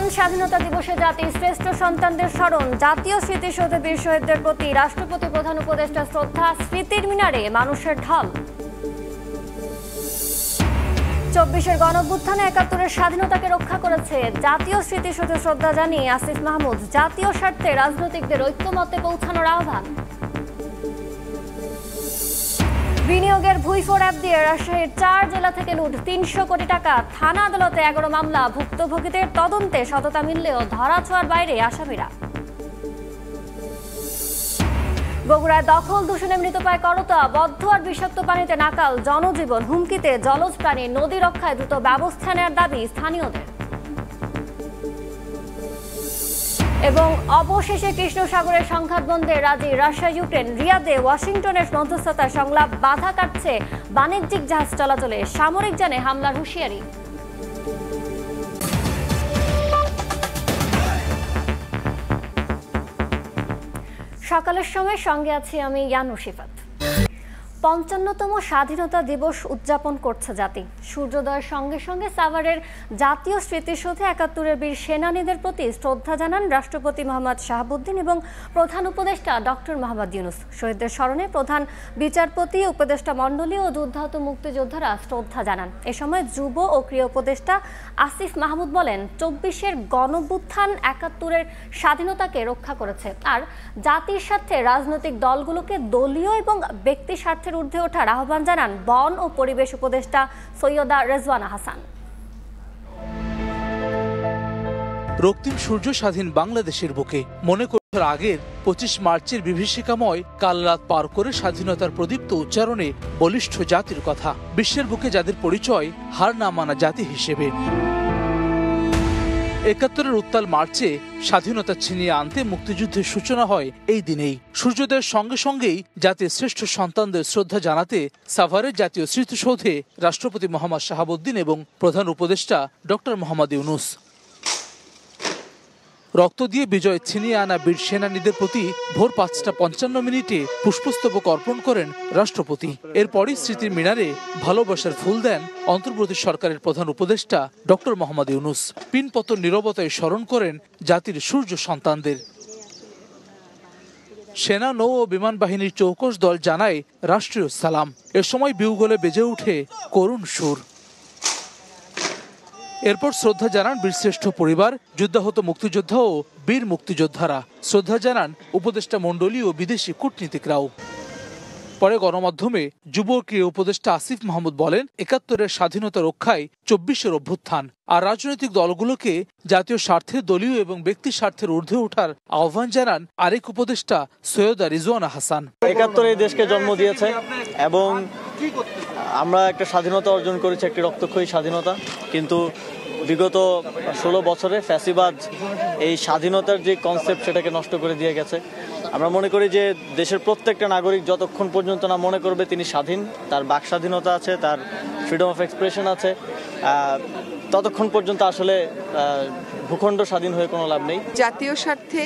মহান স্বাধীনতা দিবসে জাতির শ্রেষ্ঠ সন্তানদের স্মরণ, জাতীয় স্মৃতিসৌধে বীর শহীদদের প্রতি রাষ্ট্রপতি প্রধান উপদেষ্টা শ্রদ্ধা, স্মৃতির মিনারে মানুষের ঢল। ২৪-এর গণঅভ্যুত্থানে ৭১-এর স্বাধীনতাকে রক্ষা করেছে, জাতীয় স্মৃতিসৌধে শ্রদ্ধা জানিয়ে আসিফ মাহমুদ, জাতীয় স্বার্থে রাজনৈতিকদের ঐক্যমত্যে পৌঁছানোর আহ্বান। বিনিয়োগের ভুইফোর অ্যাপ দিয়ে রাজশাহীর ৪ জেলা থেকে লুট, ৩০০ কোটি টাকা, থানা আদালতে ১১ মামলা, ভুক্তভোগীদের তদন্তে সততা মিললেও ধরাছোঁয়ার বাইরে আসামিরা। বগুড়ায় দখল দূষণে মৃতপ্রায় করতা, বদ্ধ আর বিষাক্ত পানিতে নাকাল, জনজীবন হুমকিতে, জলজ প্রাণী, নদী রক্ষায় দ্রুত ব্যবস্থা নেওয়ার দাবি স্থানীয়দের। এবং অবশেষে কৃষ্ণ সাগরের সংঘাত বন্ধে রাজি রাশিয়া ইউক্রেন, রিয়াদে ওয়াশিংটনের মধ্যস্থতায় সংলাপ, বাধা কাটছে বাণিজ্যিক জাহাজ চলাচলে, সামরিক যানে হামলার হুঁশিয়ারি। সকালের সময় সঙ্গে আছি আমি ইয়ানু শিফাত। ৫৫তম স্বাধীনতা দিবস উদযাপন করছে জাতি। সূর্যোদয়ের সঙ্গে সঙ্গে সাভারের জাতীয় স্মৃতিসৌধে ৭১-এর বীর সেনানীদের প্রতি শ্রদ্ধা জানান রাষ্ট্রপতি মোহাম্মদ শাহাবুদ্দিন এবং প্রধান উপদেষ্টা ডক্টর মোহাম্মদ ইউনূস। শহীদদের স্মরণে প্রধান বিচারপতি, উপদেষ্টা মণ্ডলী ও যুদ্ধাহত মুক্তিযোদ্ধারা শ্রদ্ধা জানান। এ সময় যুব ও ক্রীড়া উপদেষ্টা আসিফ মাহমুদ বলেন, ২৪-এর গণঅভ্যুত্থান ৭১-এর স্বাধীনতাকে রক্ষা করেছে, আর জাতির স্বার্থে রাজনৈতিক দলগুলোকে দলীয় এবং ব্যক্তি স্বার্থে ঊর্ধ্বে ওঠার আহ্বান জানান বন ও পরিবেশ উপদেষ্টা সৈয়দা রেজওয়ানা হাসান। রক্তিম সূর্য স্বাধীন বাংলাদেশের বুকে মনে করার আগের ২৫ মার্চের বিভীষিকাময় কাল রাত পার করে স্বাধীনতার প্রদীপ্ত উচ্চারণে বলিষ্ঠ জাতির কথা, বিশ্বের বুকে যাদের পরিচয় হার না মানা জাতি হিসেবে। ৭১-এর উত্তাল মার্চে স্বাধীনতা ছিনিয়ে আনতে মুক্তিযুদ্ধের সূচনা হয় এই দিনেই। সূর্যোদয়ের সঙ্গে সঙ্গেই জাতির শ্রেষ্ঠ সন্তানদের শ্রদ্ধা জানাতে সাভারের জাতীয় স্মৃতিসৌধে রাষ্ট্রপতি মোহাম্মদ শাহাবুদ্দিন এবং প্রধান উপদেষ্টা ডক্টর মোহাম্মদ ইউনূস। রক্ত দিয়ে বিজয় ছিনিয়ে আনা বীর সেনানীদের প্রতি ভোর ৫টা ৫৫ পুষ্পস্তবক অর্পণ করেন রাষ্ট্রপতি। এরপরই স্মৃতির মিনারে ভালোবাসার ফুল দেন অন্তর্বর্তী সরকারের প্রধান উপদেষ্টা ডক্টর মোহাম্মদ ইউনূস। পিনপতন নীরবতায় স্মরণ করেন জাতির সূর্য সন্তানদের। সেনা, নৌ ও বিমান বাহিনীর চৌকস দল জানায় রাষ্ট্রীয় সালাম। এ সময় বিউগলে বেজে ওঠে করুণ সুর। এরপর শ্রদ্ধা জানান বীরশ্রেষ্ঠ পরিবার, যুদ্ধাহত মুক্তিযোদ্ধা ও বীর মুক্তিযোদ্ধারা। শ্রদ্ধা জানান উপদেষ্টা মণ্ডলী ও বিদেশি কূটনীতিকরাও। পরে গণমাধ্যমে যুব ক্রীড়া উপদেষ্টা আসিফ মাহমুদ বলেন, ৭১-এর স্বাধীনতা রক্ষায় ২৪-এর অভ্যুত্থান আর রাজনৈতিক দলগুলোকে জাতীয় স্বার্থে, দলীয় এবং ব্যক্তি স্বার্থের ঊর্ধ্বে ওঠার আহ্বান জানান আরেক উপদেষ্টা সৈয়দা রেজওয়ানা হাসান। ৭১ এই দেশকে জন্ম দিয়েছে এবং আমরা একটা স্বাধীনতা অর্জন করেছি, একটি রক্তক্ষয়ী স্বাধীনতা। কিন্তু বিগত ১৬ বছরে ফ্যাসিবাদ এই স্বাধীনতার যে কনসেপ্ট সেটাকে নষ্ট করে দিয়ে গেছে। আমরা মনে করি যে দেশের প্রত্যেকটা নাগরিক যতক্ষণ পর্যন্ত না মনে করবে তিনি স্বাধীন, তার বাক স্বাধীনতা আছে, তার ফ্রিডম অফ এক্সপ্রেশন আছে, ততক্ষণ পর্যন্ত আসলে ভূখণ্ড স্বাধীন হয়ে কোনো লাভ নেই। জাতীয় স্বার্থে,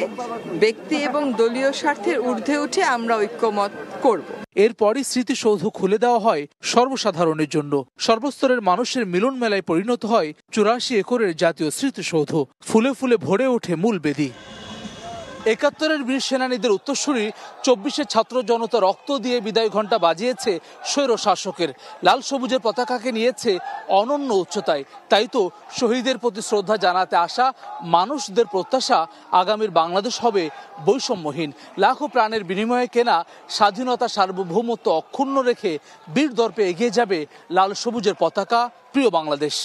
ব্যক্তি এবং দলীয় স্বার্থের ঊর্ধ্বে উঠে আমরা ঐক্যমত করব। এরপরই স্মৃতিসৌধ খুলে দেওয়া হয় সর্বসাধারণের জন্য। সর্বস্তরের মানুষের মিলন মেলায় পরিণত হয় ৮৪ একরের জাতীয় স্মৃতিসৌধ। ফুলে ফুলে ভরে ওঠে মূল বেদি। ৭১-এর বীর সেনানীদের উত্তরসূরি ২৪-এর ছাত্র জনতা রক্ত দিয়ে বিদায় ঘণ্টা বাজিয়েছে স্বৈর শাসকের। লাল সবুজের পতাকাকে নিয়েছে অনন্য উচ্চতায়। তাই তো শহীদের প্রতি শ্রদ্ধা জানাতে আসা মানুষদের প্রত্যাশা, আগামীর বাংলাদেশ হবে বৈষম্যহীন। লাখো প্রাণের বিনিময়ে কেনা স্বাধীনতা, সার্বভৌমত্ব অক্ষুণ্ণ রেখে বীর দর্পে এগিয়ে যাবে লাল সবুজের পতাকা, প্রিয় বাংলাদেশ।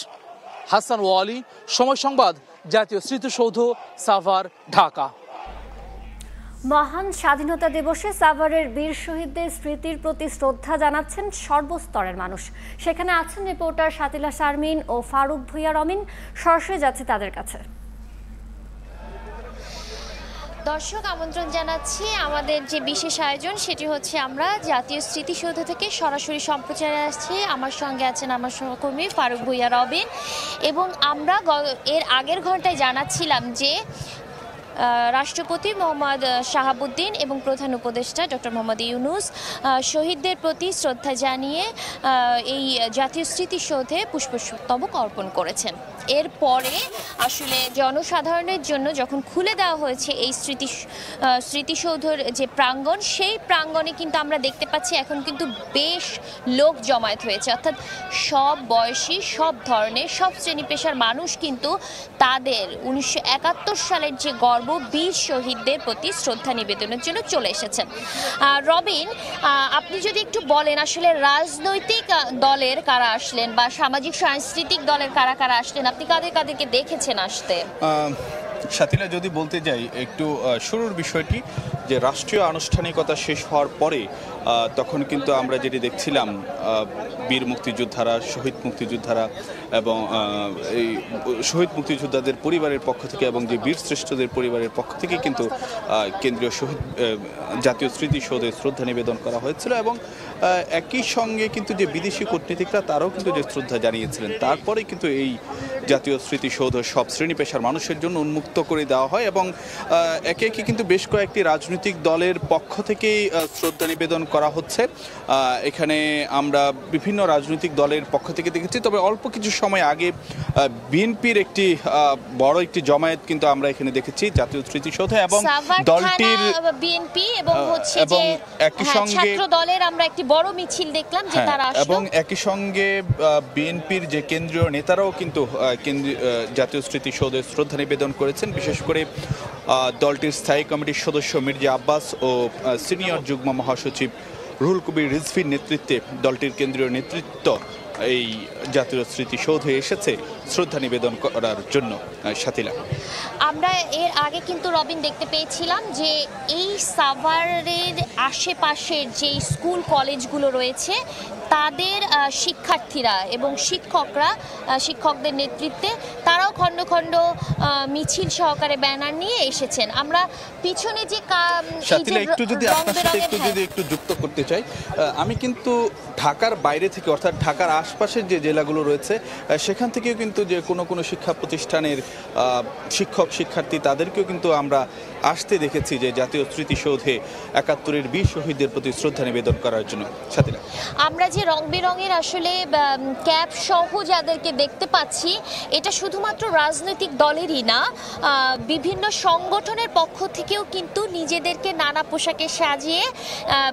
হাসান ওয়ালি, সময় সংবাদ, জাতীয় স্মৃতিসৌধ, সাভার, ঢাকা। মহান স্বাধীনতা দিবসে সাভারের বীর শহীদদের স্মৃতির প্রতি শ্রদ্ধা জানাচ্ছেন সর্বস্তরের মানুষ। সেখানে আছেন রিপোর্টার শাতিলা শারমিন ও ফারুক ভুইয়া রমিন। সরাসরি যাচ্ছে তাদের কাছে। দর্শক, আমন্ত্রণ জানাচ্ছি আমাদের যে বিশেষ আয়োজন, সেটি হচ্ছে আমরা জাতীয় স্মৃতিসৌধ থেকে সরাসরি সম্প্রচারে আসছি। আমার সঙ্গে আছেন আমার সহকর্মী ফারুক ভুইয়া রবিন। এবং আমরা এর আগের ঘন্টায় জানাচ্ছিলাম যে রাষ্ট্রপতি মোহাম্মদ শাহাবুদ্দিন এবং প্রধান উপদেষ্টা ডক্টর মোহাম্মদ ইউনূস শহীদদের প্রতি শ্রদ্ধা জানিয়ে এই জাতীয় স্মৃতিসৌধে পুষ্পস্তবক অর্পণ করেছেন। এরপরে আসলে জনসাধারণের জন্য যখন খুলে দেওয়া হয়েছে এই স্মৃতিসৌধের যে প্রাঙ্গণ, সেই প্রাঙ্গণে কিন্তু আমরা দেখতে পাচ্ছি এখন কিন্তু বেশ লোক জমায়েত হয়েছে, অর্থাৎ সব বয়সী, সব ধরনের, সব শ্রেণী পেশার মানুষ কিন্তু তাদের 1971 সালের যে গর্ব বীর শহীদদের প্রতি শ্রদ্ধা নিবেদনের জন্য চলে এসেছেন। রবিন, আপনি যদি একটু বলেন আসলে রাজনৈতিক দলের কারা আসলেন বা সামাজিক সাংস্কৃতিক দলের কারা কারা আসলেন, আপনি কাদেরকে দেখেছেন আসতে? সাথীরা, যদি বলতে যাই একটু শুরুর বিষয়টি, যে রাষ্ট্রীয় আনুষ্ঠানিকতা শেষ হওয়ার পরে তখন কিন্তু আমরা যেটি দেখছিলাম বীর মুক্তিযোদ্ধারা, শহীদ মুক্তিযোদ্ধারা এবং এই শহীদ মুক্তিযোদ্ধাদের পরিবারের পক্ষ থেকে এবং যে বীর শ্রেষ্ঠদের পরিবারের পক্ষ থেকে কিন্তু কেন্দ্রীয় শহীদ জাতীয় স্মৃতিসৌধে শ্রদ্ধা নিবেদন করা হয়েছিল এবং একই সঙ্গে কিন্তু যে বিদেশি কূটনীতিকরা তারাও কিন্তু যে শ্রদ্ধা জানিয়েছিলেন। তারপরে কিন্তু এই জাতীয় স্মৃতিসৌধ সব শ্রেণী পেশার মানুষের জন্য উন্মুক্ত করে দেওয়া হয় এবং একে একে কিন্তু বেশ কয়েকটি রাজনৈতিক দলের পক্ষ থেকেই শ্রদ্ধা নিবেদন করা হচ্ছে। এখানে আমরা বিভিন্ন রাজনৈতিক দলের পক্ষ থেকে দেখেছি, তবে অল্প কিছু সময় আগে বিএনপির একটি বড় একটি জমায়েত কিন্তু আমরা এখানে দেখেছি জাতীয় স্মৃতিসৌধে এবং দলটির বিএনপি এবং হচ্ছে যে একই সঙ্গে ছাত্র দলের আমরা একটি বড় মিছিল দেখলাম যে তারা আসলো এবং একই সঙ্গে বিএনপির যে কেন্দ্রীয় নেতারাও কিন্তু জাতীয় স্মৃতিসৌধে শ্রদ্ধা নিবেদন করেছেন। বিশেষ করে দলটির স্থায়ী কমিটির সদস্য মির্জা আব্বাস ও সিনিয়র যুগ্ম মহাসচিব রুহুল কবির রিজভির নেতৃত্বে দলটির কেন্দ্রীয় নেতৃত্ব এই জাতীয় স্মৃতিসৌধে এসেছে শ্রদ্ধা নিবেদন করার জন্য। সাথীলা, আমরা এর আগে কিন্তু রবিন দেখতে পেয়েছিলাম যে এই সাভারের আশেপাশের যে স্কুল কলেজগুলো রয়েছে তাদের শিক্ষার্থীরা এবং শিক্ষকদের নেতৃত্বে তারাও খণ্ড খণ্ড মিছিল সহকারে ব্যানার নিয়ে এসেছেন। আমরা পিছনে যে একটু যুক্ত করতে চাই, আমি কিন্তু ঢাকার বাইরে থেকে অর্থাৎ ঢাকার আশপাশের যে জেলাগুলো রয়েছে সেখান থেকেও কিন্তু যে কোনো শিক্ষা প্রতিষ্ঠানের শিক্ষক শিক্ষার্থী তাদেরকেও কিন্তু আমরা আসতে দেখেছি যে জাতীয় স্মৃতিসৌধে 71-এর বীর শহীদদের প্রতি শ্রদ্ধা নিবেদন করার জন্য। সাথীরা, আমরা যে রং বেরঙের আসলে ক্যাপ সহ যাদেরকে দেখতে পাচ্ছি এটা শুধুমাত্র রাজনৈতিক দলেরই না, বিভিন্ন সংগঠনের পক্ষ থেকেও কিন্তু নিজেদেরকে নানা পোশাকে সাজিয়ে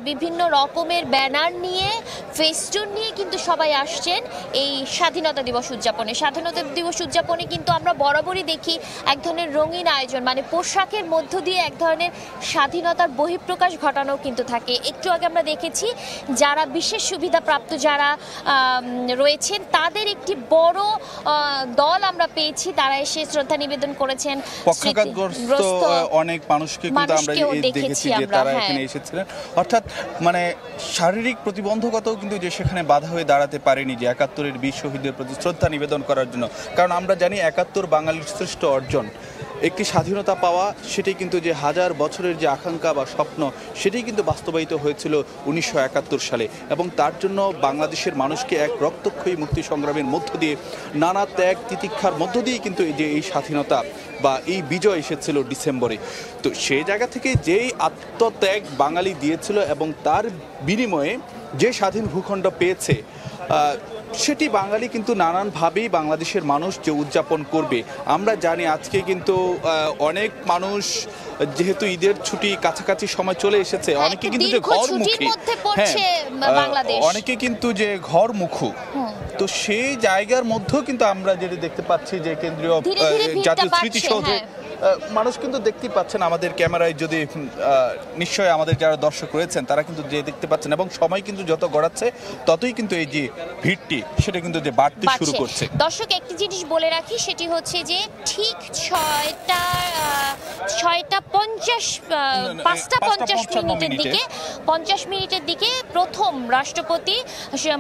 বিভিন্ন রকমের ব্যানার নিয়ে, ফেস্টুন নিয়ে কিন্তু সবাই আসছেন এই স্বাধীনতা দিবস উদযাপনে। স্বাধীনতা দিবস উদযাপনে কিন্তু আমরা বরাবরই দেখি এক ধরনের রঙিন আয়োজন, মানে পোশাকের মধ্য দিয়ে এক ধরনের স্বাধীনতার বহিঃপ্রকাশ ঘটানো কিন্তু থাকে। একটু আগে আমরা দেখেছি যারা বিশেষ সুবিধাপ্রাপ্ত যারা রয়েছেন তাদের একটি বড় দল আমরা পেয়েছি, তারা এসে শ্রদ্ধা নিবেদন করেছেন। পক্ষাঘাতগ্রস্ত অনেক মানুষকে কিন্তু আমরা দেখেছি যে তারা এখানে এসেছিলেন, অর্থাৎ মানে শারীরিক প্রতিবন্ধকতাও কিন্তু যে সেখানে বাধা হয়ে দাঁড়াতে পারেনি যে 71-এর বীর শহীদদের প্রতি শ্রদ্ধা নিবেদন করার জন্য। কারণ আমরা জানি 71 বাঙালির শ্রেষ্ঠ অর্জন, একটি স্বাধীনতা পাওয়া, সেটাই কিন্তু যে হাজার বছরের যে আকাঙ্ক্ষা বা স্বপ্ন সেটাই কিন্তু বাস্তবায়িত হয়েছিল 1971 সালে এবং তার জন্য বাংলাদেশের মানুষকে এক রক্তক্ষয়ী মুক্তি সংগ্রামের মধ্য দিয়ে নানা ত্যাগ তিতিক্ষার মধ্য দিয়ে কিন্তু এই স্বাধীনতা বা এই বিজয় এসেছিল ডিসেম্বরে। তো সেই জায়গা থেকে যেই আত্মত্যাগ বাঙালি দিয়েছিল এবং তার বিনিময়ে যে স্বাধীন ভূখণ্ড পেয়েছে সেটি বাঙালি কিন্তু নানানভাবেই বাংলাদেশের মানুষ যে উদযাপন করবে। আমরা জানি আজকে কিন্তু অনেক মানুষ যেহেতু ঈদের ছুটি কাছাকাছি সময় চলে এসেছে, অনেকে কিন্তু যে ঘরমুখী, অনেকে কিন্তু যে ঘরমুখী, তো সেই জায়গার মধ্যেও কিন্তু আমরা যেটা দেখতে পাচ্ছি যে কেন্দ্রীয় জাতীয় স্মৃতিসৌধে মানুষ কিন্তু দেখতেই পাচ্ছেন, আমাদের ক্যামেরায় যদি নিশ্চয়ই আমাদের যারা দর্শক রয়েছেন তারা কিন্তু যে দেখতে পাচ্ছেন এবং সময় কিন্তু যত গড়াচ্ছে ততই কিন্তু এই যে ভিড়টি সেটা কিন্তু যে বাড়তে শুরু করছে। দর্শক, একটি জিনিস বলে রাখি, সেটি হচ্ছে যে ঠিক 5:50 মিনিটের দিকে প্রথম রাষ্ট্রপতি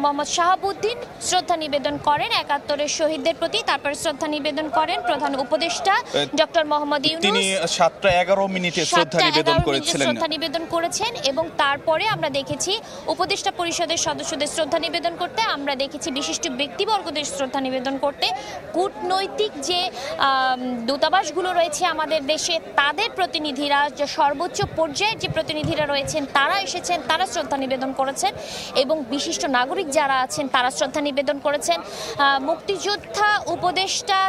মোহাম্মদ শাহাবুদ্দিন শ্রদ্ধা নিবেদন করেন 71-এর শহীদদের প্রতি, তারপরে শ্রদ্ধা নিবেদন করেন প্রধান উপদেষ্টা ডক্টর মোহাম্মদ ইউনূস। তিনি 7:11 মিনিটে শ্রদ্ধা নিবেদন করেছেন এবং তারপরে আমরা দেখেছি উপদেষ্টা পরিষদের সদস্যদের শ্রদ্ধা নিবেদন করতে, আমরা দেখেছি বিশিষ্ট ব্যক্তিবর্গদের শ্রদ্ধা নিবেদন করতে, কূটনৈতিক যে দূতাবাসগুলো রয়েছে আমাদের দেশে তাদের প্রতিনিধিরা, যে সর্বোচ্চ পর্যায়ের যে প্রতিনিধিরা রয়েছেন তারা এসেছেন, তারা শ্রদ্ধা নিবেদন করেছেন এবং বিশিষ্ট নাগরিক যারা আছেন তারা শ্রদ্ধা নিবেদন করেছেন। মুক্তিযোদ্ধা উপদেষ্টা,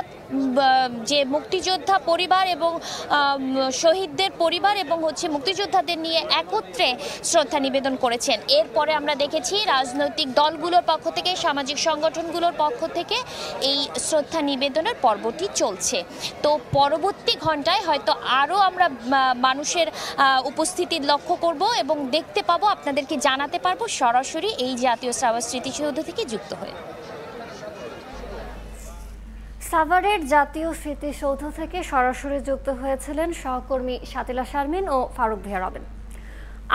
যে মুক্তিযোদ্ধা পরিবার এবং শহীদদের পরিবার এবং মুক্তিযোদ্ধাদের নিয়ে একত্রে শ্রদ্ধা নিবেদন করেছেন। এরপরে আমরা দেখেছি রাজনৈতিক দলগুলোর পক্ষ থেকে, সামাজিক সংগঠনগুলোর পক্ষ থেকে এই শ্রদ্ধা নিবেদনের পর্বটি চলছে। তো পরবর্তী ঘন্টায় হয়তো আরও আমরা মানুষের উপস্থিতি লক্ষ্য করব এবং দেখতে পাবো, আপনাদেরকে জানাতে পারবো সরাসরি এই জাতীয় সাভার স্মৃতিসৌধ থেকে যুক্ত হয়ে। সাভারের জাতীয় স্মৃতিসৌধ থেকে সরাসরি যুক্ত হয়েছিলেন সহকর্মী শাতিলা শারমিন ও ফারুক ভিয়া রবিন।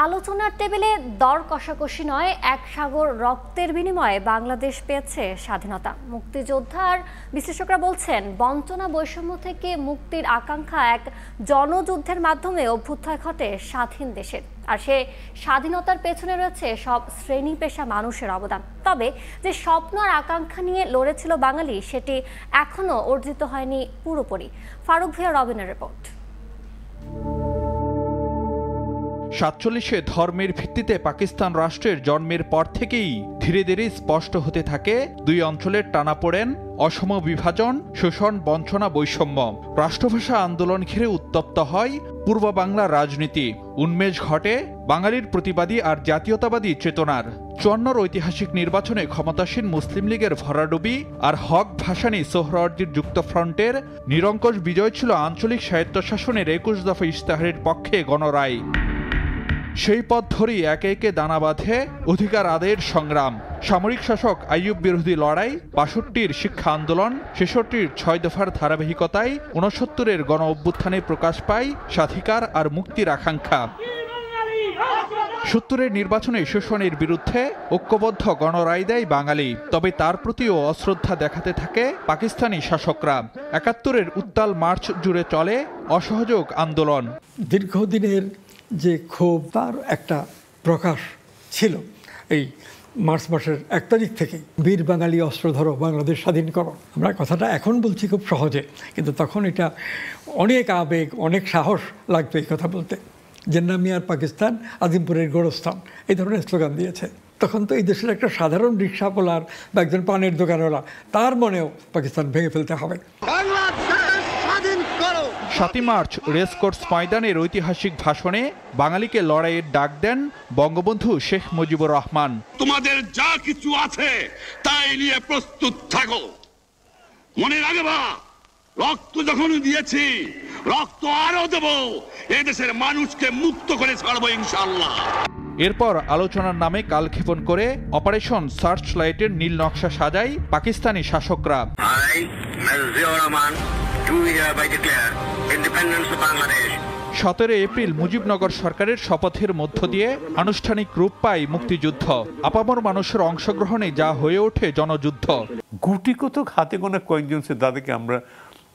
আলোচনার টেবিলে দর কষাকষি নয়, এক সাগর রক্তের বিনিময়ে বাংলাদেশ পেয়েছে স্বাধীনতা। মুক্তিযোদ্ধা আর বিশ্লেষকরা বলছেন, বঞ্চনা বৈষম্য থেকে মুক্তির আকাঙ্ক্ষা এক জনযুদ্ধের মাধ্যমে অভ্যুত্থান ঘটে স্বাধীন দেশের। আর সে স্বাধীনতার পেছনে রয়েছে সব শ্রেণী পেশা মানুষের অবদান। তবে যে স্বপ্ন আর আকাঙ্ক্ষা নিয়ে লড়েছিল বাঙালি, সেটি এখনও অর্জিত হয়নি পুরোপুরি। ফারুক ভিয়া রবিনের রিপোর্ট। 47-এ ধর্মের ভিত্তিতে পাকিস্তান রাষ্ট্রের জন্মের পর থেকেই ধীরে ধীরে স্পষ্ট হতে থাকে দুই অঞ্চলের টানাপোড়েন, অসম বিভাজন, শোষণ, বঞ্চনা, বৈষম্য। রাষ্ট্রভাষা আন্দোলন ঘিরে উত্তপ্ত হয় পূর্ব বাংলার রাজনীতি। উন্মেষ ঘটে বাঙালির প্রতিবাদী আর জাতীয়তাবাদী চেতনার। 54-র ঐতিহাসিক নির্বাচনে ক্ষমতাসীন মুসলিম লীগের ভরাডুবি আর হক ভাসানী সোহরাওয়ার্দীর যুক্তফ্রন্টের নিরঙ্কুশ বিজয় ছিল আঞ্চলিক স্বায়ত্তশাসনের 21 দফা ইশতেহারের পক্ষে গণরায়। সেই পথ ধরেই একে একে দানা বাঁধে অধিকার আদায়ের সংগ্রাম। সামরিক শাসক আইয়ুব বিরোধী লড়াই, 62-র শিক্ষা আন্দোলন, 66-র 6 দফার ধারাবাহিকতায় 69-এর গণ অভ্যুত্থানে প্রকাশ পায় স্বাধিকার আর মুক্তির আকাঙ্ক্ষা। 70-এর নির্বাচনে শোষণের বিরুদ্ধে ঐক্যবদ্ধ গণরায় দেয় বাঙালি। তবে তার প্রতিও অশ্রদ্ধা দেখাতে থাকে পাকিস্তানি শাসকরা। 71-এর উত্তাল মার্চ জুড়ে চলে অসহযোগ আন্দোলন। দীর্ঘদিনের যে ক্ষোভ, তার একটা প্রকাশ ছিল এই মার্চ মাসের 1 তারিখ থেকে। বীর বাঙালি অস্ত্র ধরো, বাংলাদেশ স্বাধীন করো। আমরা কথাটা এখন বলছি খুব সহজে, কিন্তু তখন এটা অনেক আবেগ, অনেক সাহস লাগতো এই কথা বলতে। জিন্না মিয়ার পাকিস্তান, আজিমপুরের গোরস্থান, এই ধরনের স্লোগান দিয়েছে। তখন তো এই দেশের একটা সাধারণ রিক্সাওয়ালার বা একজন পানের দোকানওয়ালা, তার মনেও পাকিস্তান ভেঙে ফেলতে হবে। 7 মার্চ রেসকোর্স ময়দানের ঐতিহাসিক ভাষণে বাঙালিকে লড়াইয়ের ডাক দেন বঙ্গবন্ধু শেখ মুজিবুর রহমান। তোমাদের যা কিছু আছে তাই নিয়ে প্রস্তুত থাকো। মনে রাখবা, রক্ত যখন দিয়েছি, রক্ত আরো দেব। এই দেশের মানুষকে মুক্ত করে ছাড়বো ইনশাআল্লাহ। এরপর আলোচনার নামে কালক্ষেপণ করে অপারেশন সার্চ লাইটের নীল নকশা সাজায় পাকিস্তানি শাসকরা। 17 এপ্রিল মুজিবনগর সরকারের শপথের মধ্য দিয়ে আনুষ্ঠানিক রূপ পায় মুক্তিযুদ্ধ। আপামর মানুষের অংশগ্রহণে যা হয়ে ওঠে জনযুদ্ধ। গুটিকত হাতে গোনা কয়েকজন তাদেরকে আমরা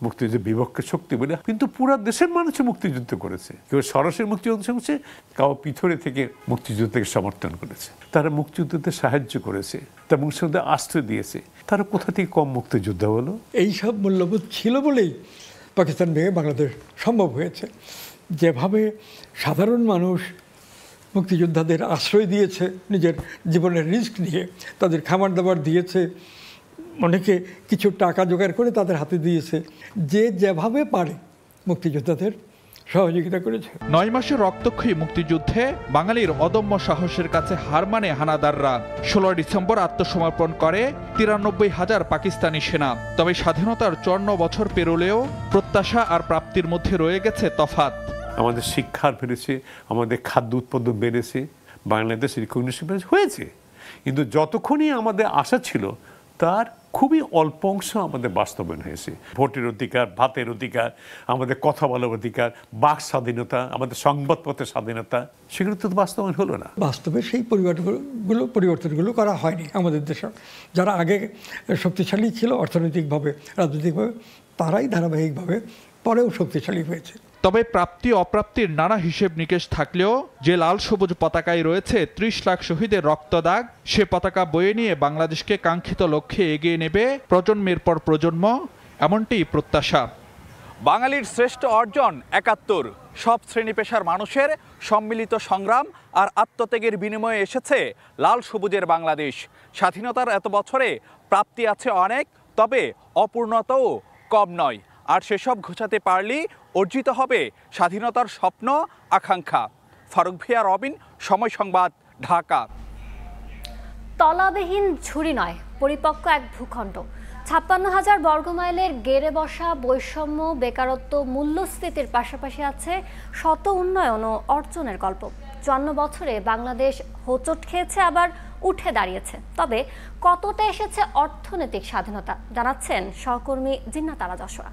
মুক্তিযুদ্ধের বিপক্ষে শক্তি বলে, কিন্তু পুরো দেশের মানুষ মুক্তিযুদ্ধ করেছে। কেউ সরাসরি মুক্তিযুদ্ধ করেছে, কেউ পিছনে থেকে মুক্তিযুদ্ধকে সমর্থন করেছে। তারা মুক্তিযুদ্ধতে সাহায্য করেছে, তারা মুক্তিযুদ্ধে আশ্রয় দিয়েছে। তারা কোথা থেকে কম মুক্তিযোদ্ধা হলো? এইসব মূল্যবোধ ছিল বলেই পাকিস্তান ভেঙে বাংলাদেশ সম্ভব হয়েছে। যেভাবে সাধারণ মানুষ মুক্তিযোদ্ধাদের আশ্রয় দিয়েছে, নিজের জীবনের রিস্ক নিয়ে তাদের খাবার দাবার দিয়েছে, অনেকে কিছু টাকা জোগাড় করে তাদের হাতে দিয়েছে, যে যেভাবে পারে মুক্তিযোদ্ধাদের সহযোগিতা করেছে। 9 মাসের রক্তক্ষয়ী মুক্তিযুদ্ধে বাঙালির অদম্য সাহসের কাছে হার মানে হানাদাররা। 16 ডিসেম্বর আত্মসমর্পণ করে 93,000 পাকিস্তানি সেনা। তবে স্বাধীনতার 54 বছর পেরোলেও প্রত্যাশা আর প্রাপ্তির মধ্যে রয়ে গেছে তফাৎ। আমাদের শিক্ষার বেড়েছে, আমাদের খাদ্য উৎপাদন বেড়েছে, বাংলাদেশ রিকগনিশন হয়েছে, কিন্তু যতক্ষণই আমাদের আশা ছিল তার খুবই অল্প অংশ আমাদের বাস্তবায়ন হয়েছে। ভোটের অধিকার, ভাতের অধিকার, আমাদের কথা বলার অধিকার, বাক স্বাধীনতা, আমাদের সংবাদপত্রের স্বাধীনতা, সেগুলো তো বাস্তবায়ন হলো না। বাস্তবে সেই পরিবর্তনগুলো করা হয়নি আমাদের দেশে। যারা আগে শক্তিশালী ছিল অর্থনৈতিকভাবে, রাজনৈতিকভাবে, তারাই ধারাবাহিকভাবে পরেও শক্তিশালী হয়েছে। তবে প্রাপ্তি অপ্রাপ্তির নানা হিসেব নিকেশ থাকলেও যে লাল সবুজ পতাকায় রয়েছে 30 লাখ শহীদের রক্তদাগ, সে পতাকা বয়ে নিয়ে বাংলাদেশকে কাঙ্ক্ষিত লক্ষ্যে এগিয়ে নেবে প্রজন্মের পর প্রজন্ম, এমনটি প্রত্যাশা। বাঙালির শ্রেষ্ঠ অর্জন ৭১। সব শ্রেণী পেশার মানুষের সম্মিলিত সংগ্রাম আর আত্মত্যাগের বিনিময়ে এসেছে লাল সবুজের বাংলাদেশ। স্বাধীনতার এত বছরে প্রাপ্তি আছে অনেক, তবে অপূর্ণতাও কম নয়। আর সেসব ঘোচাতে পারলেই অর্জিত হবে স্বাধীনতার স্বপ্ন আকাঙ্ক্ষা। ফারুক ভিয়া, রবিন, সময় সংবাদ, ঢাকা। তলাবিহীন ঝুড়ি নয়, পরিপক্ক এক ভূখণ্ড। ৫৬,০০০ বর্গমাইলের গেড়ে বসা বৈষম্য, বেকারত্ব, মূল্যস্ফীতির পাশাপাশি আছে শত উন্নয়ন ও অর্জনের গল্প। ৫৪ বছরে বাংলাদেশ হোঁচট খেয়েছে, আবার উঠে দাঁড়িয়েছে। তবে কতটা এসেছে অর্থনৈতিক স্বাধীনতা, জানাচ্ছেন সহকর্মী জিন্নাত আরা যশোয়া।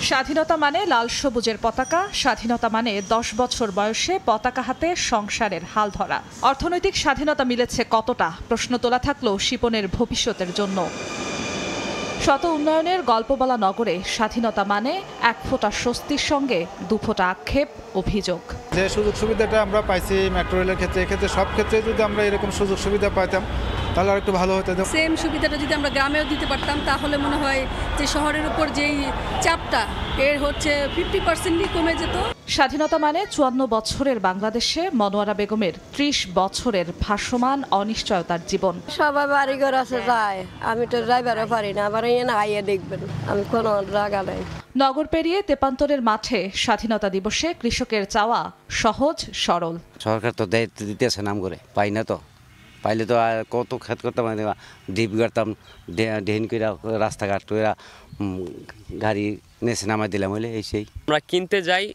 স্বাধীনতা মানে লাল সবুজের পতাকা, স্বাধীনতা মানে ১০ বছর বয়সে পতাকা হাতে সংসারের হাল ধরা। অর্থনৈতিক স্বাধীনতা মিলেছে কতটা, প্রশ্ন তোলা থাকলো শিপনের ভবিষ্যতের জন্য। শত উন্নয়নের গল্প বলা নগরে স্বাধীনতা মানে এক ফোঁটা স্বস্তির সঙ্গে দুফোঁটা আক্ষেপ, অভিযোগ। যে সুযোগ সুবিধাটা আমরা পাইছি মেট্রো রেলের ক্ষেত্রে, এক্ষেত্রে সব ক্ষেত্রে যদি আমরা এরকম সুযোগ সুবিধা পাইতাম তাহলে আর একটু ভালো হতো। সেম সুবিধাটা যদি আমরা গ্রামেও দিতে পারতাম তাহলে মনে হয় যে শহরের উপর যেই চাপটা এর হচ্ছে 50% কমে যেত। স্বাধীনতা মানে ৫৪ বছরের বাংলাদেশে মনোয়ারা বেগমের ৩০ বছরের ভাসমান অনিশ্চয়তার জীবন। সবাই বাড়িঘর আছে যায়, আমি তো ড্রাইভারও পারি না, আবার আইয়া দেখবেন আমি কোনো রাগা নাই। নগর পেরিয়ে তেপান্তরের মাঠে স্বাধীনতা দিবসে কৃষকের চাওয়া সহজ সরল। সরকার তো দায়িত্ব দিতেছে নাম করে, পাই না তো, পাইলে তো কত খেত করতাম, ডিপ গাড়তাম, ডেহিন করে রাস্তাঘাট করে গাড়ি নেছে নামাই দিলাম হইলে এই সেই। আমরা কিনতে যাই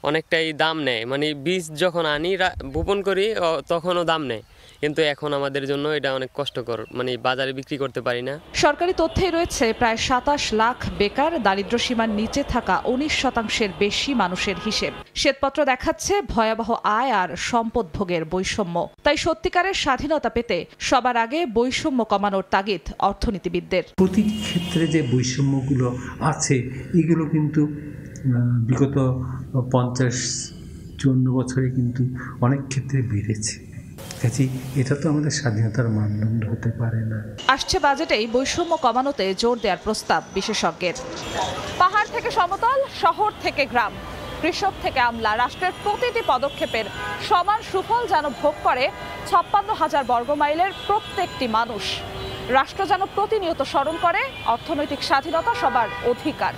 অনেকটাই দাম নেয়, মানে বীজ যখন আনি বপন করি তখনও দাম নেয়, কিন্তু এখন আমাদের জন্য এটা অনেক কষ্টকর, মানে বাজারে বিক্রি করতে পারি না। সরকারি তথ্যেই রয়েছে প্রায় ২৭ লাখ বেকার, দারিদ্র্য সীমার নিচে থাকা ১৯% বেশি মানুষের হিসেব। শ্বেতপত্র দেখাচ্ছে ভয়াবহ আয় আর সম্পদ ভোগের বৈষম্য। তাই সত্যিকারের স্বাধীনতা পেতে সবার আগে বৈষম্য কমানোর তাগিদ অর্থনীতিবিদদের। প্রতি ক্ষেত্রে যে বৈষম্যগুলো আছে এগুলো কিন্তু বিগত ৫০-৫৪ বছরে কিন্তু অনেক ক্ষেত্রে বেড়েছে। এটা তো আমাদের স্বাধীনতার মানদণ্ড হতে পারে না। আসছে বাজেটেই বৈষম্য কমানোতে জোর দেওয়ার প্রস্তাব বিশেষজ্ঞের। পাহাড় থেকে সমতল, শহর থেকে গ্রাম, কৃষক থেকে আমলা, রাষ্ট্রের প্রতিটি পদক্ষেপের সমান সুফল যেন ভোগ করে ৫৬,০০০ বর্গমাইলের প্রত্যেকটি মানুষ। রাষ্ট্র যেন প্রতিনিয়ত স্মরণ করে অর্থনৈতিক স্বাধীনতা সবার অধিকার।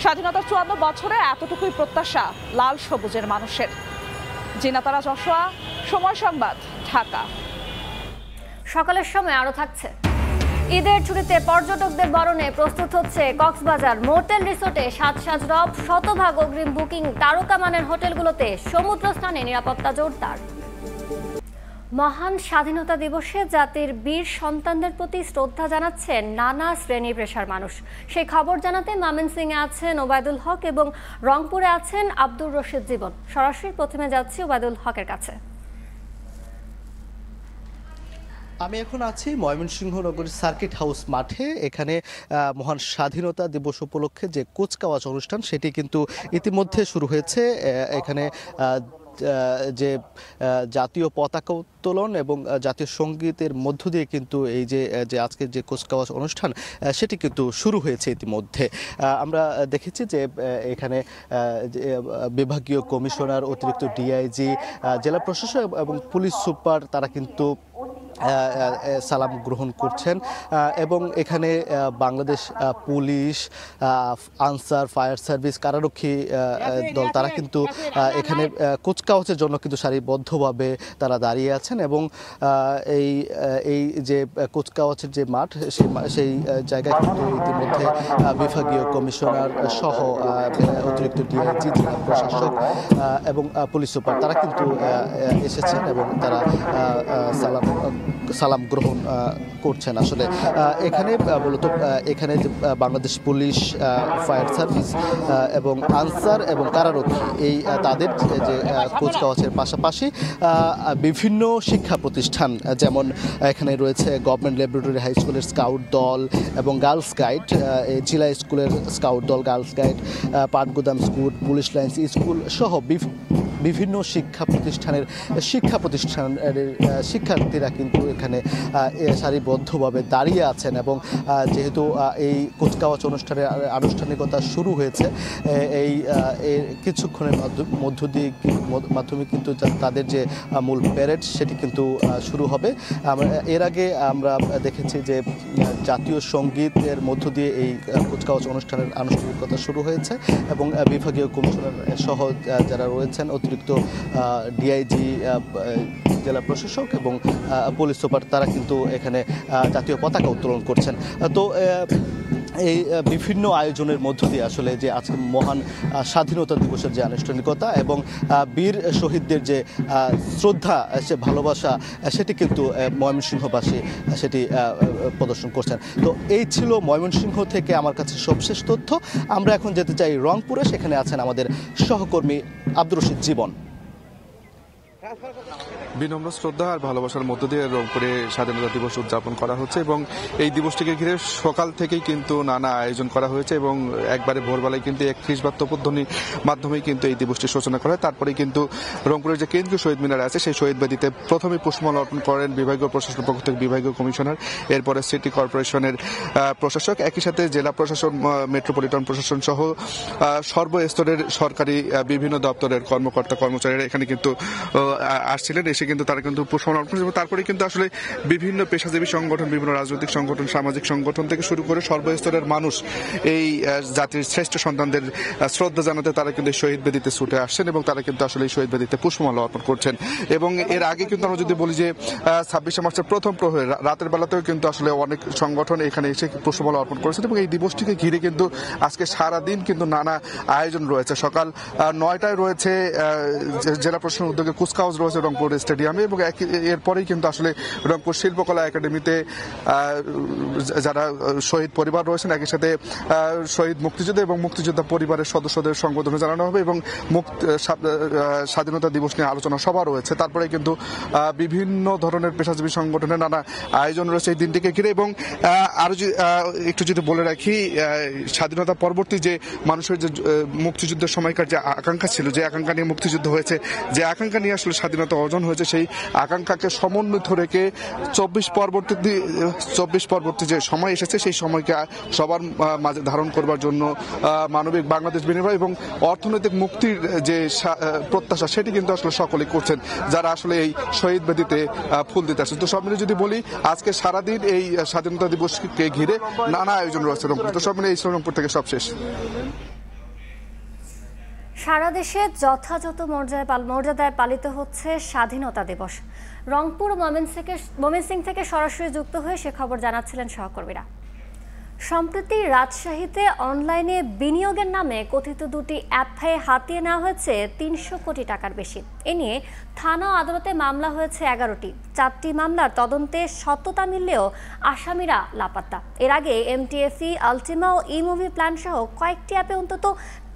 স্বাধীনতার ৫৪ বছরে এতটুকুই প্রত্যাশা লাল সবুজের মানুষের। জিন্নাত আরা যশোয়া, সময় সংবাদ, ঢাকা। সকালের সময় আরো থাকছে। ঈদের ছুটিতে পর্যটকদের বরণে প্রস্তুত হচ্ছে কক্সবাজার। মোটেল রিসোর্টে সাজ রব, শতভাগ অগ্রিম বুকিং, তারকা মানের হোটেলগুলোতে সমুদ্র স্নানে নিরাপত্তা জোরদার। মহান স্বাধীনতা দিবসে জাতির বীর সন্তানদের প্রতি শ্রদ্ধা জানাচ্ছেন নানা শ্রেণী পেশার মানুষ। সেই খবর জানাতে ময়মনসিংহে আছেন ওবায়দুল হক এবং রংপুরে আছেন আব্দুর রশিদ জীবন। সরাসরি প্রথমে যাচ্ছি ওবায়দুল হকের কাছে। আমি এখন আছি ময়মনসিংহ নগরীর সার্কিট হাউস মাঠে। এখানে মহান স্বাধীনতা দিবস উপলক্ষে যে কুচকাওয়াজ অনুষ্ঠান সেটি কিন্তু ইতিমধ্যে শুরু হয়েছে। এখানে যে জাতীয় পতাকা উত্তোলন এবং জাতীয় সঙ্গীতের মধ্য দিয়ে কিন্তু এই যে আজকের যে কুচকাওয়াজ অনুষ্ঠান সেটি কিন্তু শুরু হয়েছে ইতিমধ্যে। আমরা দেখেছি যে এখানে বিভাগীয় কমিশনার, অতিরিক্ত ডিআইজি, জেলা প্রশাসক এবং পুলিশ সুপার তারা কিন্তু সালাম গ্রহণ করছেন এবং এখানে Bangladesh police, Ansar, fire service, কারারক্ষী দল তারা কিন্তু এখানে কুচকাওয়াজের জন্য কিন্তু সারিবদ্ধভাবে তারা দাঁড়িয়ে আছেন এবং এই যে কুচকাওয়াজের যে মাঠ সেই জায়গায় কিন্তু ইতিমধ্যে বিভাগীয় কমিশনার সহ অতিরিক্ত ডিআইজি, জেলা প্রশাসক এবং পুলিশ সুপার তারা কিন্তু এসেছেন এবং তারা সালাম গ্রহণ করছেন। আসলে এখানে মূলত এখানে বাংলাদেশ পুলিশ, ফায়ার সার্ভিস এবং আনসার এবং কারারক্ষী এই তাদের যে কুচকাওয়াজের পাশাপাশি বিভিন্ন শিক্ষা প্রতিষ্ঠান, যেমন এখানে রয়েছে গভর্নমেন্ট ল্যাবরেটরি হাই স্কুলের স্কাউট দল এবং গার্লস গাইড, জেলা স্কুলের স্কাউট দল, girls guide, Patgudam school, police lines school সহ বিভিন্ন শিক্ষা প্রতিষ্ঠানের শিক্ষার্থীরা কিন্তু এখানে সারিবদ্ধভাবে দাঁড়িয়ে আছেন এবং যেহেতু এই কুচকাওয়াজ অনুষ্ঠানের আনুষ্ঠানিকতা শুরু হয়েছে এই কিছুক্ষণের মাধ্যমে কিন্তু তাদের যে মূল প্যারেড সেটি কিন্তু শুরু হবে। এর আগে আমরা দেখেছি যে জাতীয় সঙ্গীতের মধ্য দিয়ে এই কুচকাওয়াজ অনুষ্ঠানের আনুষ্ঠানিকতা শুরু হয়েছে এবং বিভাগীয় কমিশনার সহ যারা রয়েছেন অতিরিক্ত ডিআইজি, জেলা প্রশাসক এবং পুলিশ সুপার তারা কিন্তু এখানে জাতীয় পতাকা উত্তোলন করছেন। তো এই বিভিন্ন আয়োজনের মধ্য দিয়ে আসলে যে আজকে মহান স্বাধীনতা দিবসের যে আনুষ্ঠানিকতা এবং বীর শহীদদের যে শ্রদ্ধা, সে ভালোবাসা সেটি কিন্তু ময়মনসিংহবাসী সেটি প্রদর্শন করছেন। তো এই ছিল ময়মনসিংহ থেকে আমার কাছে সবশেষ তথ্য। আমরা এখন যেতে চাই রংপুরে, সেখানে আছেন আমাদের সহকর্মী আব্দুর রশিদ জীবন। বিনম্র শ্রদ্ধা আর ভালোবাসার মধ্য দিয়ে রংপুরে স্বাধীনতা দিবস উদযাপন করা হচ্ছে এবং এই দিবসটিকে ঘিরে সকাল থেকেই কিন্তু নানা আয়োজন করা হয়েছে এবং একবারে ভোরবেলায় কিন্তু 31 বার তোপধ্বনির মাধ্যমেই কিন্তু এই দিবসটির সূচনা করা হয়। তারপরে কিন্তু রংপুরের যে কেন্দ্রীয় শহীদ মিনার আছে সেই শহীদ বেদিতে প্রথমে পুষ্পমাল্য অর্পণ করেন বিভাগীয় প্রশাসনের পক্ষ থেকে বিভাগীয় কমিশনার, এরপরে সিটি কর্পোরেশনের প্রশাসক, একই সাথে জেলা প্রশাসন, মেট্রোপলিটন প্রশাসন সহ সর্বস্তরের সরকারি বিভিন্ন দপ্তরের কর্মকর্তা কর্মচারীরা এখানে কিন্তু আসছিলেন। এসে কিন্তু তারা কিন্তু পুষ্পমাল্য অর্পণ করেন। তারপরে কিন্তু আসলে বিভিন্ন পেশাজীবী সংগঠন, বিভিন্ন রাজনৈতিক সংগঠন, সামাজিক সংগঠন থেকে শুরু করে সর্বস্তরের মানুষ এই জাতির শ্রেষ্ঠ সন্তানদের শ্রদ্ধা জানাতে তারা কিন্তু শহীদ বেদিতে ছুটে আসছেন এবং তারা কিন্তু আসলে এই শহীদ বেদিতে পুষ্পমাল্য অর্পণ করছেন। এবং এর আগে কিন্তু আমরা যদি বলি যে 26শে মার্চের প্রথম প্রহরে রাতের বেলাতেও কিন্তু আসলে অনেক সংগঠন এখানে এসে পুষ্পমাল্য অর্পণ করেছেন এবং এই দিবসটিকে ঘিরে কিন্তু আজকে সারাদিন কিন্তু নানা আয়োজন রয়েছে। সকাল 9টায় রয়েছে জেলা প্রশাসনের উদ্যোগে কুচকাওয়াজ রয়েছে রংপুর স্টেডিয়ামে এবং এরপরেই কিন্তু আসলে রংপুর শিল্পকলা একাডেমিতে যারা শহীদ পরিবার রয়েছেন একই সাথে শহীদ মুক্তিযোদ্ধা এবং মুক্তিযোদ্ধা পরিবারের সদস্যদের সংবর্ধনা জানানো হবে এবং স্বাধীনতা দিবস নিয়ে আলোচনা সভা রয়েছে। তারপরে কিন্তু বিভিন্ন ধরনের পেশাজীবী সংগঠনের নানা আয়োজন রয়েছে এই দিনটিকে ঘিরে। এবং আরো একটু যদি বলে রাখি, স্বাধীনতা পরবর্তী যে মানুষের যে মুক্তিযুদ্ধের সময়কার যে আকাঙ্ক্ষা ছিল, যে আকাঙ্ক্ষা নিয়ে মুক্তিযুদ্ধ হয়েছে, যে আকাঙ্ক্ষা নিয়ে আসলে স্বাধীনতা অর্জন হয়েছে, সেই আকাঙ্ক্ষাকে সমন্বিত রেখে 24 পরবর্তী যে সময় এসেছে সেই সময়কে সবার মাঝে ধারণ করবার জন্য মানবিক বাংলাদেশ বিনির্মাণ এবং অর্থনৈতিক মুক্তির যে প্রত্যাশা সেটি কিন্তু আসলে সকলেই করছেন যারা আসলে এই শহীদ বেদিতে ফুল দিতে আসছেন। তো সব মিলে যদি বলি আজকে সারাদিন এই স্বাধীনতা দিবসকে ঘিরে নানা আয়োজন রয়েছে রংপুর। তো সব মিলে এই রংপুর থেকে সব শেষ। সারা দেশে যথাযথ মর্যাদায় পালিত হচ্ছে স্বাধীনতা দিবস। রংপুর ও ময়মনসিংহ থেকে সরাসরি যুক্ত হয়ে সে খবর জানাচ্ছিলেন সহকর্মীরা। সম্প্রতি রাজশাহীতে অনলাইনে বিনিয়োগের নামে কথিত দুটি অ্যাপে হাতিয়ে নেওয়া হয়েছে 300 কোটি টাকার বেশি। এ নিয়ে থানা আদালতে মামলা হয়েছে 11টি। 4টি মামলার তদন্তে সত্যতা মিললেও আসামিরা লাপাত্তা। এর আগে এমটিএফই, আলটিমা ও ইমুভি প্ল্যান সহ কয়েকটি অ্যাপে অন্তত